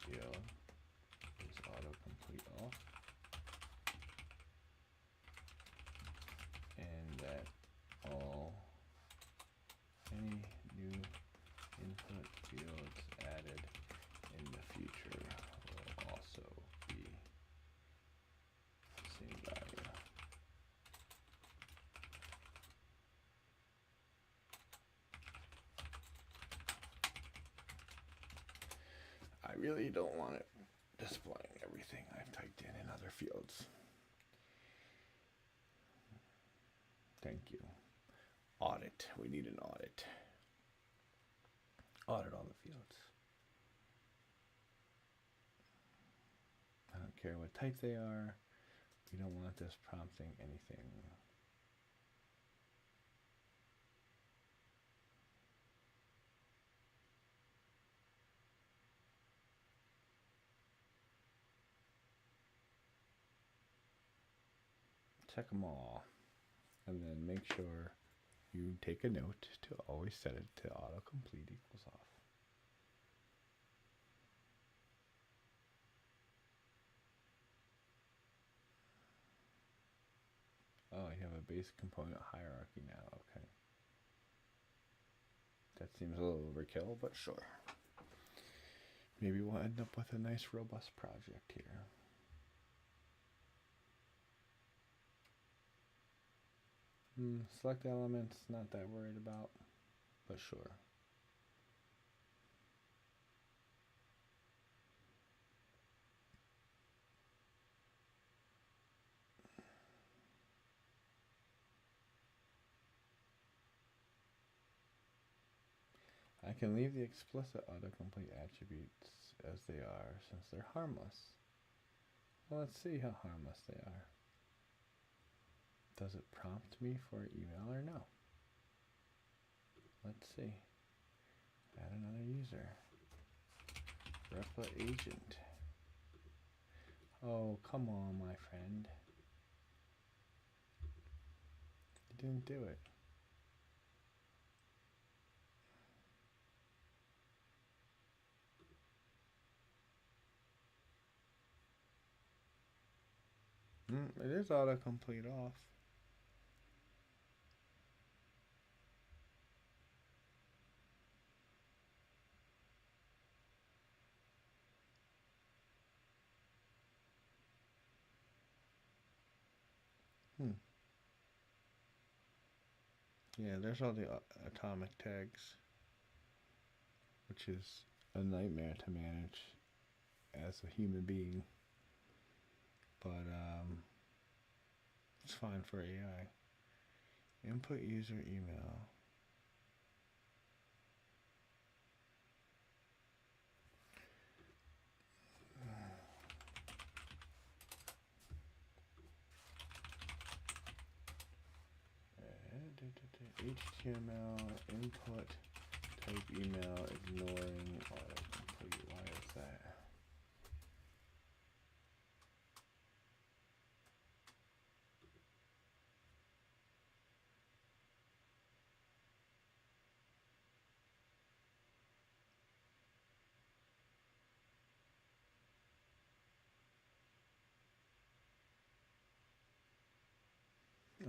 field is autocomplete off, and that any new input fields added in the future will also be the same value. I really don't want it displaying everything I've typed in other fields. Thank you. Audit. We need an audit. audit all the fields. I don't care what type they are. We don't want this prompting anything. Check them all. And then make sure you take a note to always set it to autocomplete equals off. Oh, you have a base component hierarchy now. Okay. That seems a little overkill, but sure. Maybe we'll end up with a nice robust project here. Select elements, not that worried about, but sure. I can leave the explicit autocomplete attributes as they are since they're harmless. Well, let's see how harmless they are. Does it prompt me for an email or no? Let's see. Add another user. Replit agent. Oh, come on, my friend. You didn't do it. It is autocomplete off. Yeah, there's all the atomic tags, which is a nightmare to manage as a human being. But it's fine for AI. Input user email. HTML input type email ignoring autocomplete. Why is that?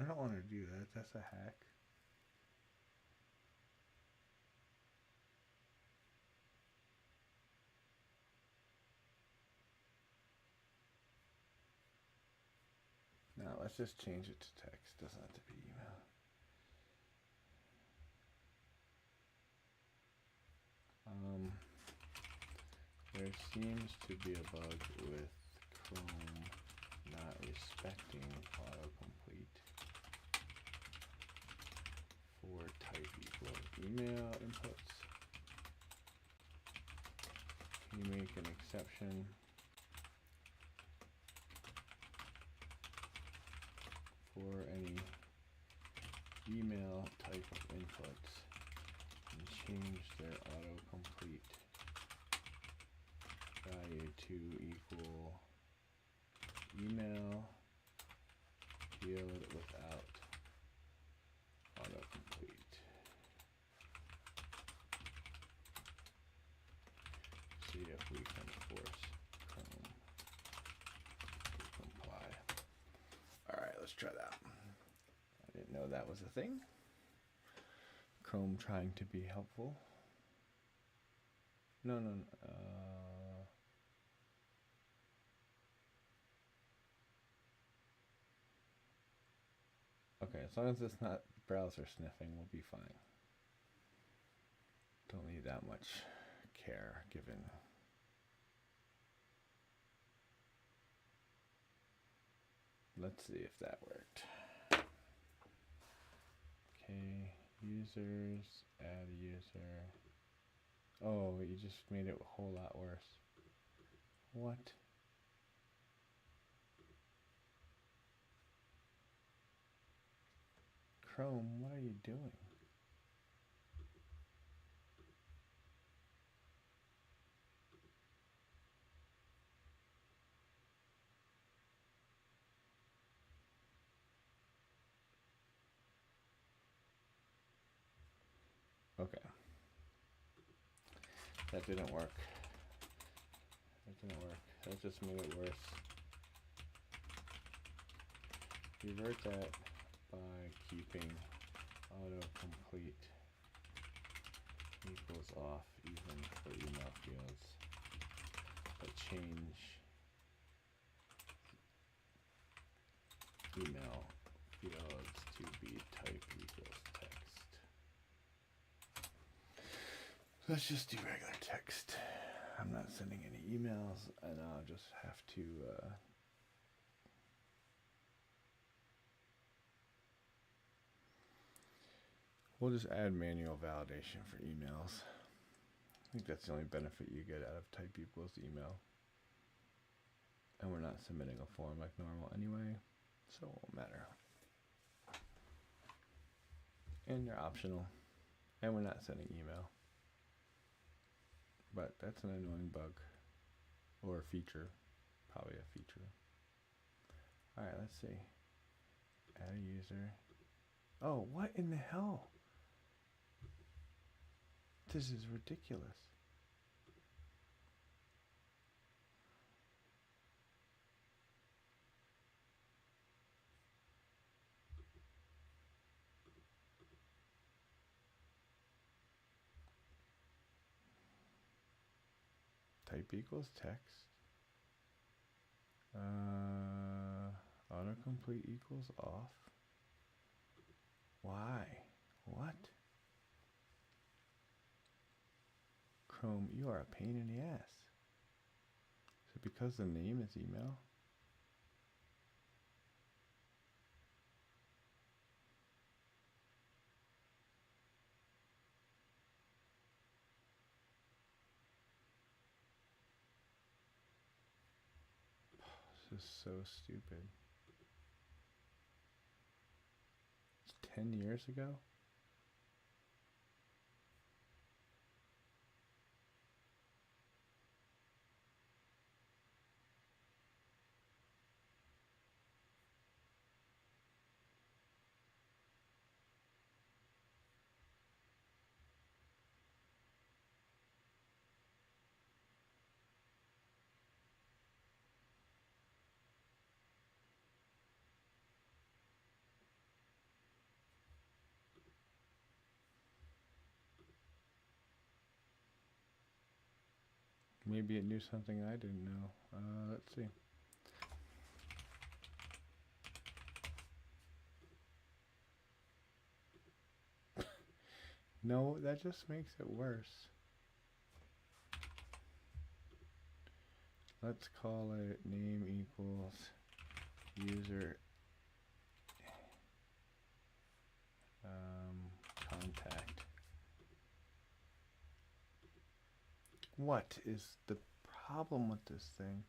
I don't want to do that. That's a hack. Now let's just change it to text. Doesn't have to be email. There seems to be a bug with Chrome not respecting autocomplete for type equal email inputs. Can you make an exception for any email type of inputs and change their autocomplete value to equal email field without autocomplete? See if we can force Chrome to comply. Alright, let's try that. I didn't know that was a thing. Chrome trying to be helpful. No. Okay, as long as it's not browser sniffing, we'll be fine. Don't need that much care given. Let's see if that worked. Okay, users, add user. Oh, you just made it a whole lot worse. What? Chrome, what are you doing? Okay. That didn't work. That didn't work. That just made it worse. Revert that by keeping autocomplete equals off even for email fields, but change email fields to be type equals text. Let's just do regular text. I'm not sending any emails, and I'll just have to we'll just add manual validation for emails. I think that's the only benefit you get out of type equals email. And we're not submitting a form like normal anyway, so it won't matter. And they're optional. And we're not sending email. But that's an annoying bug. Or a feature. Probably a feature. Alright, let's see. Add a user. Oh, what in the hell? This is ridiculous. Type equals text. Autocomplete equals off. Why? What? Chrome, you are a pain in the ass. Is it because the name is email? This is so stupid. It's 10 years ago? Maybe it knew something I didn't know. Let's see. No, that just makes it worse. Let's call it name equals user contact. What is the problem with this thing?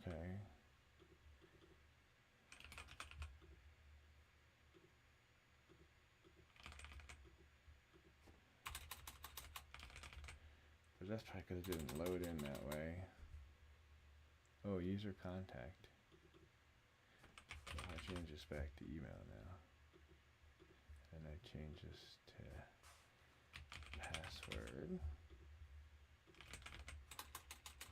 Okay. But that's probably because it didn't load in that way. Oh, user contact. I'll change this back to email now. And I change this to password.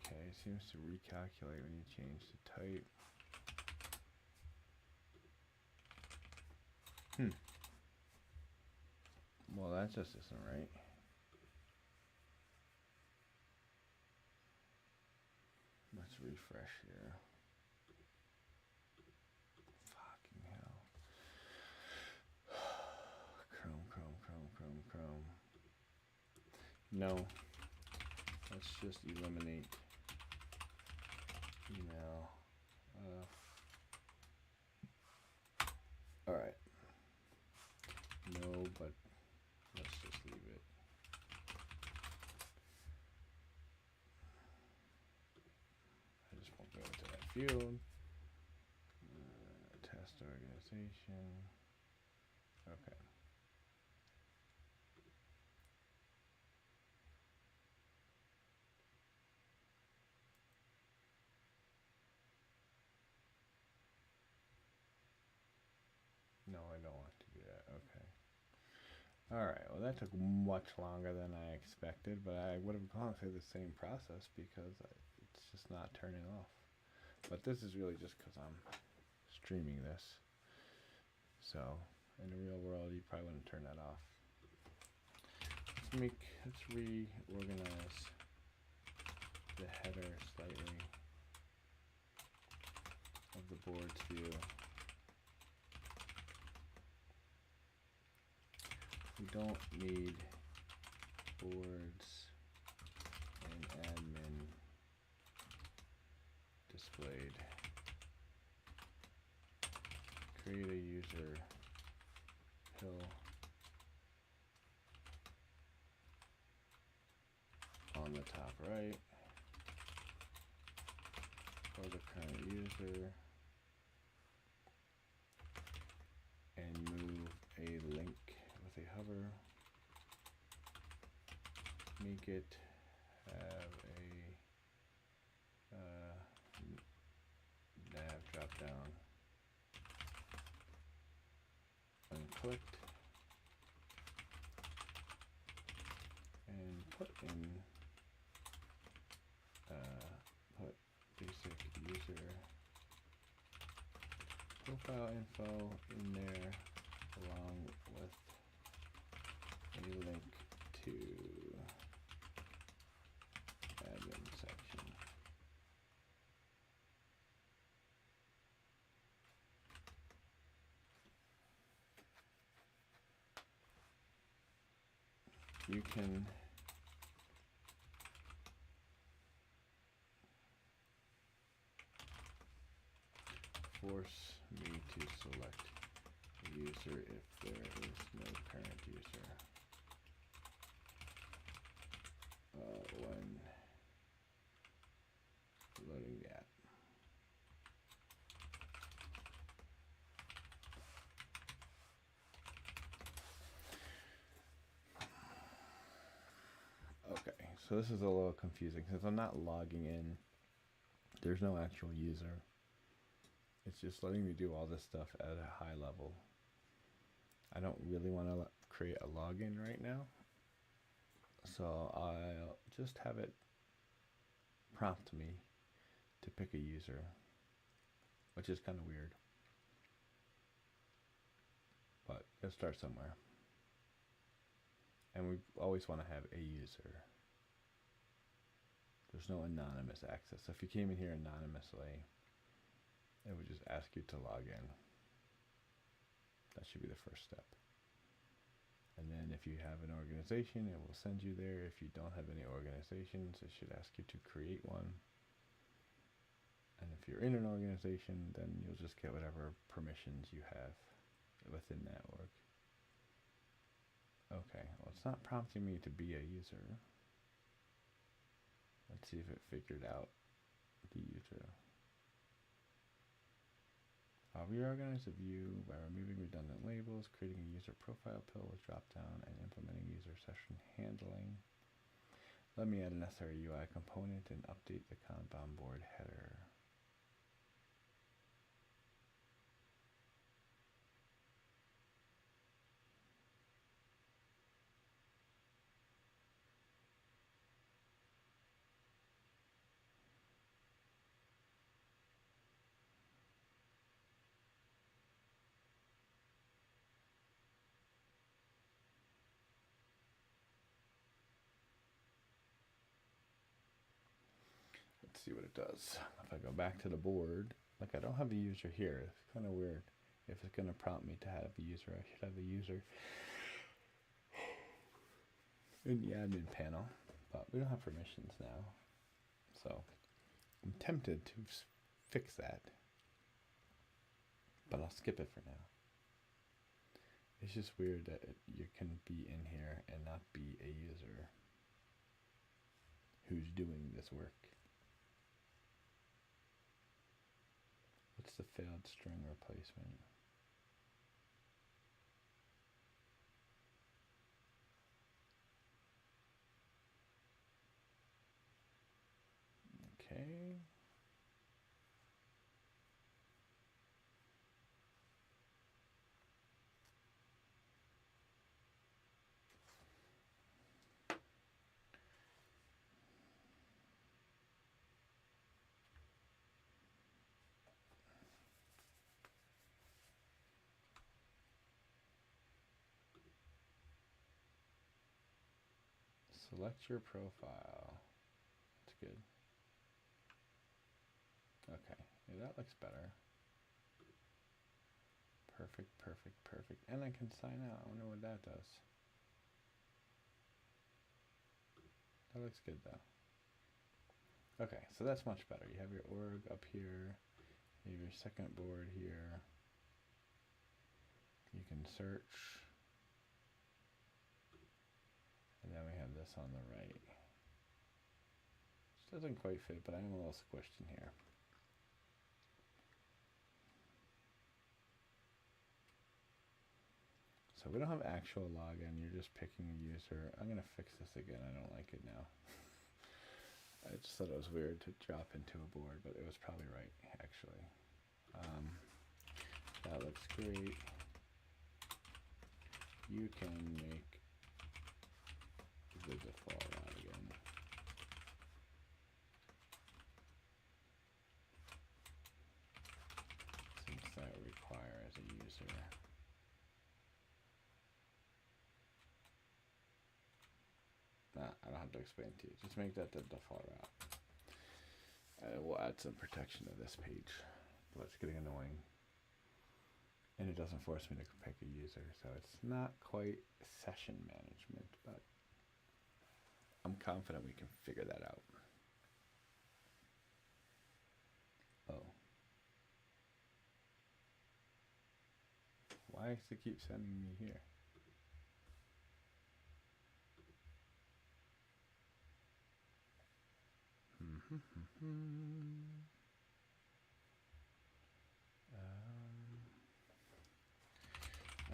Okay, it seems to recalculate when you change the type. Well, that just isn't right. Let's Let's refresh here. Fucking hell. Chrome. No. Let's just eliminate email. All right. No, but let's just leave it. I just won't go into that field. Test organization. Okay. No, I don't want to do that. Okay. All right. Well, that took much longer than I expected, but I would have gone through the same process because it's just not turning off. But this is really just because I'm streaming this. So in the real world, you probably wouldn't turn that off. Let's reorganize the header slightly of the board's view. We don't need boards and admin displayed. Create a user pill on the top right for the current user and move a link with a hover. Make it have a nav drop down. Unclicked and put basic user profile info in there along with a link to admin section. You can force me to select a user if there is no current user when loading the app. Okay, so this is a little confusing since I'm not logging in. There's no actual user. It's just letting me do all this stuff at a high level. I don't really want to create a login right now. So I'll just have it prompt me to pick a user, which is kind of weird. But let's start somewhere. And we always want to have a user. There's no anonymous access. So if you came in here anonymously, it would just ask you to log in. That should be the first step. And then if you have an organization, it will send you there. If you don't have any organizations, it should ask you to create one. And if you're in an organization, then you'll just get whatever permissions you have within that org. Okay, well, it's not prompting me to be a user. Let's see if it figured out the user. I'll reorganize the view by removing redundant labels, creating a user profile pill with dropdown, and implementing user session handling. Let me add a necessary UI component and update the Kanban board header. see what it does. If I go back to the board, like I don't have a user here. It's kind of weird. If it's going to prompt me to have a user, I should have a user in the admin panel, but we don't have permissions now. So I'm tempted to fix that, but I'll skip it for now. It's just weird that you can be in here and not be a user who's doing this work. What's the failed string replacement? Okay. Select your profile. That's good. Okay, yeah, that looks better. Perfect, perfect, perfect. And I can sign out. I wonder what that does. That looks good though. Okay, so that's much better. You have your org up here. You have your second board here. You can search. And then we have this on the right. This doesn't quite fit, but I am a little squished in here. So we don't have actual login, you're just picking a user. I'm gonna fix this again, I don't like it now. I just thought it was weird to drop into a board, but it was probably right, actually. That looks great. You can make the default route again. Since that requires a user. I don't have to explain to you. Just make that the default route. We'll add some protection to this page, but it's getting annoying. And it doesn't force me to pick a user, so it's not quite session management, but I'm confident we can figure that out. Oh. Why does it keep sending me here?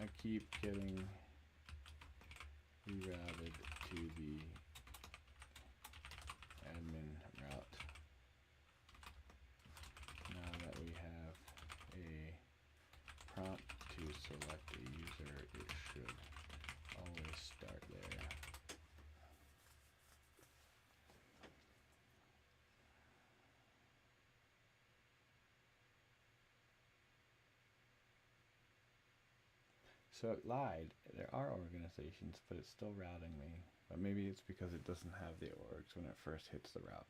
I keep getting rerouted to the admin route. Now that we have a prompt to select a user, it should always start there. So it lied. There are organizations, but it's still routing me. But maybe it's because it doesn't have the orgs when it first hits the route.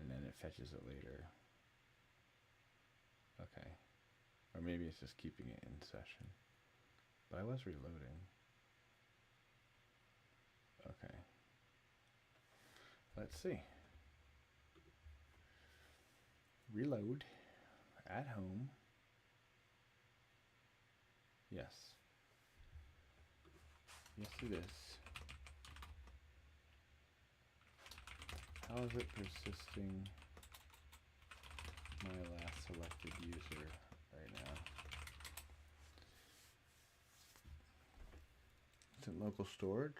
And then it fetches it later. Okay. Or maybe it's just keeping it in session. But I was reloading. Okay. Let's see. Reload. At home. Yes. Yes, it is. How is it persisting my last selected user right now? Is it local storage?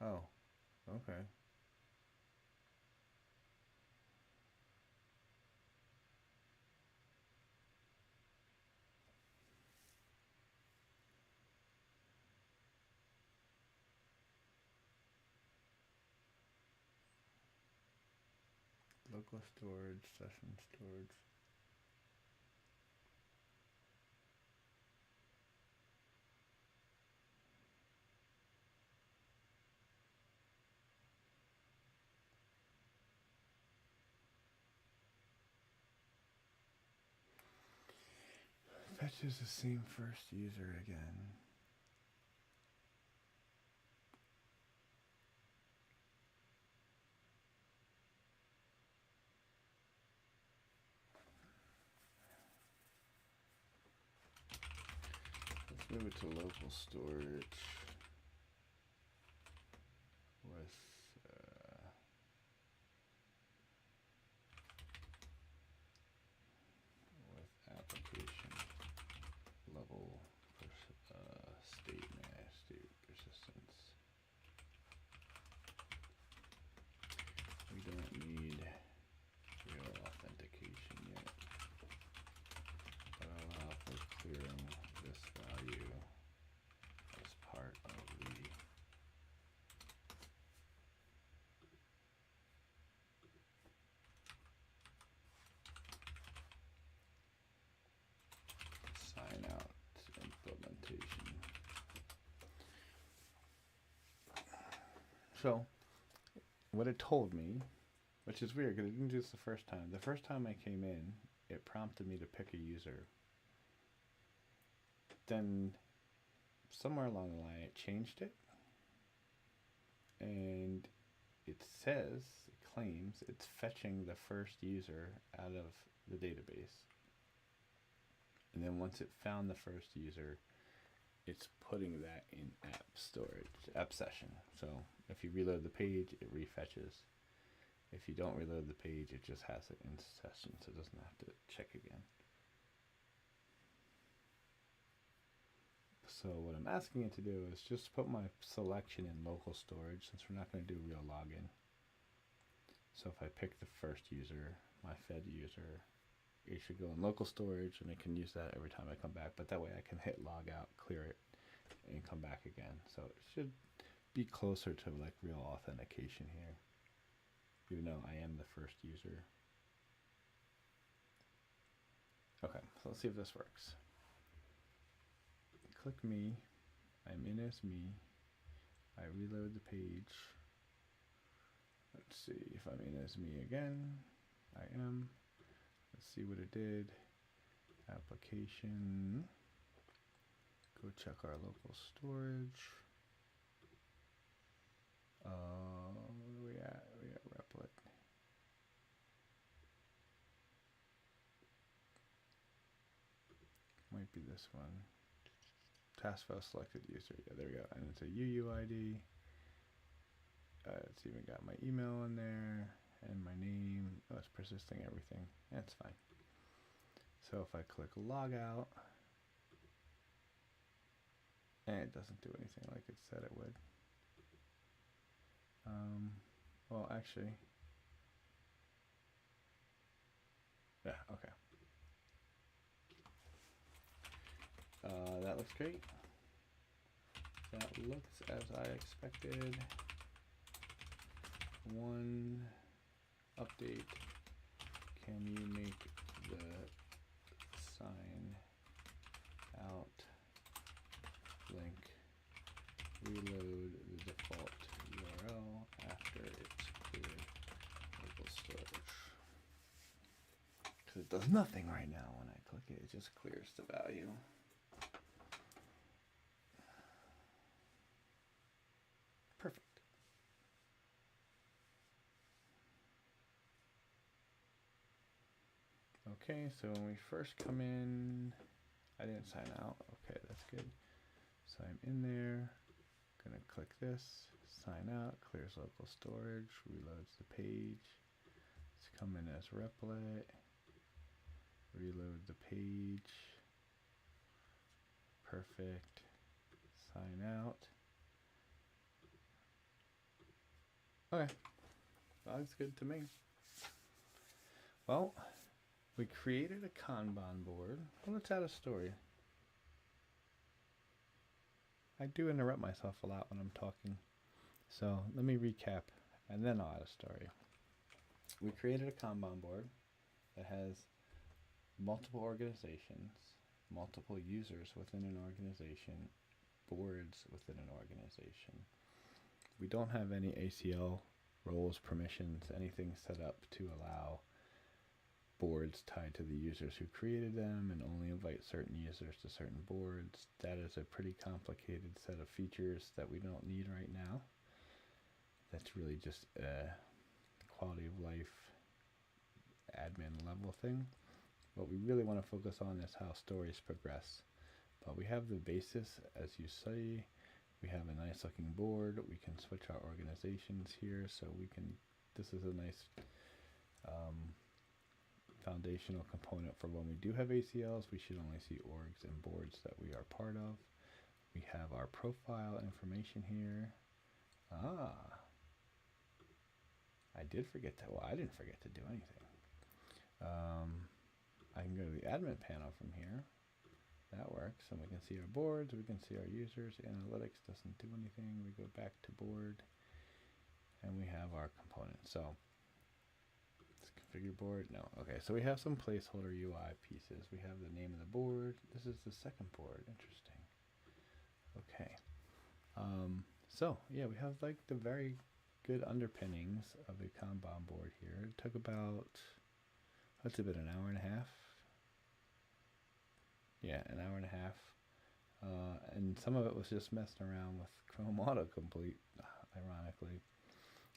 Oh, okay. local storage, session storage. Fetches the same first user again. Let's move it to local storage with application level state persistence. We don't need real authentication yet, but allow for clearing this value as part of the sign out implementation. So what it told me, which is weird because it didn't do this the first time. The first time I came in, it prompted me to pick a user. Then somewhere along the line it changed it, and it says, it claims it's fetching the first user out of the database, and then once it found the first user, it's putting that in app storage, app session. So if you reload the page, it refetches. If you don't reload the page, it just has it in session, so it doesn't have to check again. So what I'm asking it to do is just put my selection in local storage, since we're not going to do real login. So if I pick the first user, my fed user, it should go in local storage, and I can use that every time I come back. But that way I can hit log out, clear it, and come back again. So it should be closer to like real authentication here, even though I am the first user. Okay, so let's see if this works. Click me, I'm in as me, I reload the page. Let's see if I'm in as me again. I am. Let's see what it did. Application. Go check our local storage. Where are we at? We got Replit. Might be this one. Task file selected user. Yeah, there we go. And it's a UUID. It's even got my email in there and my name. Oh, it's persisting everything. That's fine. So if I click log out, and it doesn't do anything like it said it would. Well, actually, yeah, okay. That looks great. That looks as I expected. One update. Can you make the sign out link reload the default URL after it's cleared local storage? Because it does nothing right now when I click it. It just clears the value. Perfect. Okay, so when we first come in, I didn't sign out. Okay, that's good. So I'm in there, gonna click this, sign out, clears local storage, reloads the page. Let's come in as Replit, reload the page. Perfect. Sign out. Okay, looks good to me. Well, we created a Kanban board. Well, let's add a story. I do interrupt myself a lot when I'm talking. So let me recap and then I'll add a story. we created a Kanban board that has multiple organizations, multiple users within an organization, boards within an organization. We don't have any ACL roles, permissions, anything set up to allow boards tied to the users who created them and only invite certain users to certain boards. That is a pretty complicated set of features that we don't need right now. That's really just a quality of life admin level thing. What we really want to focus on is how stories progress. But we have the basis, as you see. We have a nice looking board. We can switch our organizations here, so we can, this is a nice foundational component for when we do have ACLs. We should only see orgs and boards that we are part of. We have our profile information here. I did forget to, well, I didn't forget to do anything. I can go to the admin panel from here. That works, and we can see our boards, we can see our users. Analytics doesn't do anything. We go back to board, and we have our components. So configure board, no. Okay, so we have some placeholder UI pieces. We have the name of the board. This is the second board. Interesting. Okay. So yeah, we have like the very good underpinnings of a Kanban board here. It took about, what's it been, an hour and a half? Yeah, an hour and a half. And some of it was just messing around with Chrome autocomplete, ironically.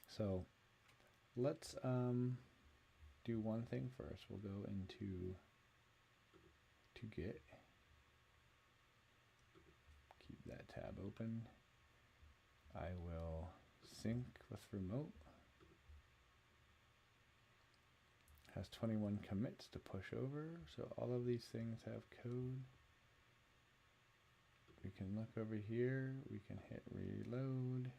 So let's do one thing first. We'll go into Git. Keep that tab open. I will sync with remote. Has 21 commits to push over, so all of these things have code. We can look over here, we can hit reload.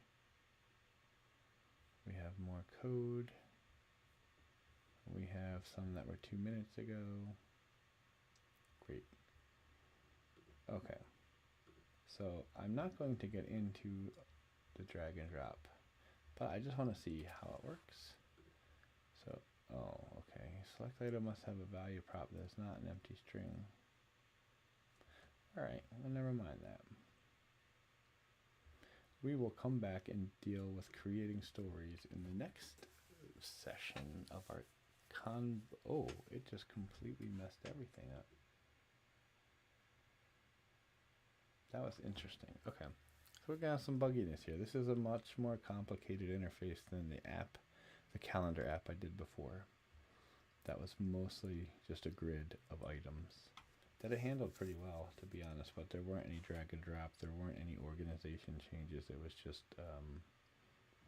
We have more code. We have some that were 2 minutes ago. Great. Okay. So I'm not going to get into the drag and drop, but I just want to see how it works. So, oh, okay. Select item must have a value prop that is not an empty string. All right, well, never mind that. We will come back and deal with creating stories in the next session of our oh, it just completely messed everything up. That was interesting. Okay, so we're gonna have some bugginess here. This is a much more complicated interface than the calendar app I did before. That was mostly just a grid of items that it handled pretty well, to be honest, but there weren't any drag and drop, there weren't any organization changes. It was just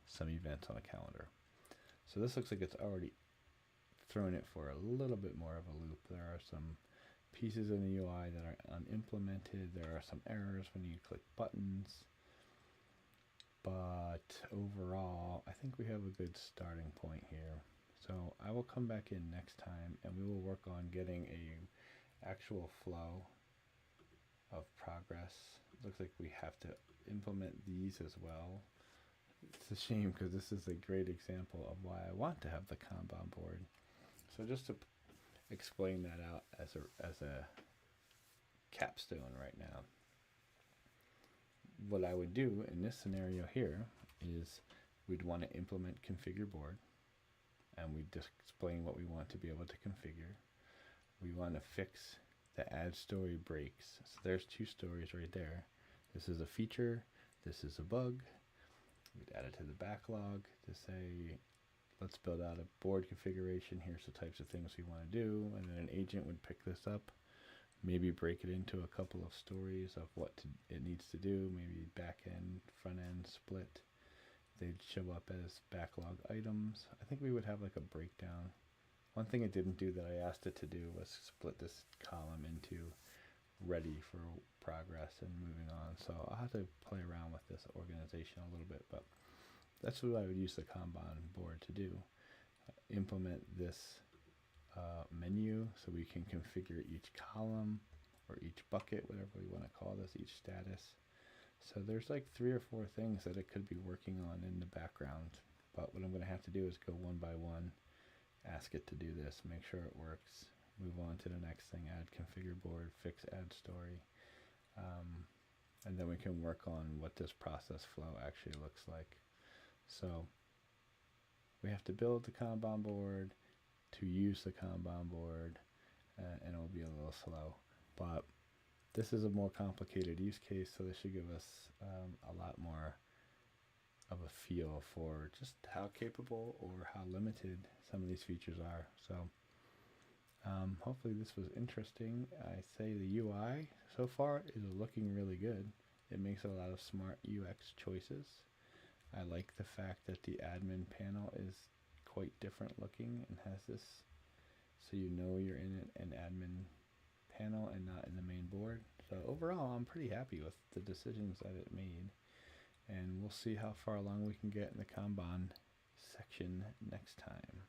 some events on a calendar. So this looks like it's already thrown it for a little bit more of a loop. There are some pieces in the UI that are unimplemented. There are some errors when you click buttons. But overall, I think we have a good starting point here. So I will come back in next time and we will work on getting a actual flow of progress. Looks like we have to implement these as well. It's a shame because this is a great example of why I want to have the Kanban board. So just to explain that out as a capstone right now, what I would do in this scenario here is we'd want to implement configure board, and we'd just explain what we want to be able to configure. We want to fix the add story breaks. So there's two stories right there. This is a feature, this is a bug. We'd add it to the backlog to say, let's build out a board configuration. Here's the types of things we want to do. And then an agent would pick this up, maybe break it into a couple of stories of what it needs to do, maybe back end, front end, split. They'd show up as backlog items. I think we would have like a breakdown. One thing it didn't do that I asked it to do was split this column into ready for progress and moving on. So I'll have to play around with this organization a little bit, but that's what I would use the Kanban board to do. Implement this menu so we can configure each column or each bucket, whatever we want to call this, each status. So there's like 3 or 4 things that it could be working on in the background, but what I'm going to have to do is go one by one ask it to do this, make sure it works, move on to the next thing, add configure board, fix add story. And then we can work on what this process flow actually looks like. So we have to build the Kanban board to use the Kanban board, and it'll be a little slow. But this is a more complicated use case, so this should give us a lot more of a feel for just how capable or how limited some of these features are. So hopefully this was interesting. I say the UI so far is looking really good. It makes a lot of smart UX choices. I like the fact that the admin panel is quite different looking and has this, so you know you're in an admin panel and not in the main board. So overall, I'm pretty happy with the decisions that it made. And we'll see how far along we can get in the Kanban section next time.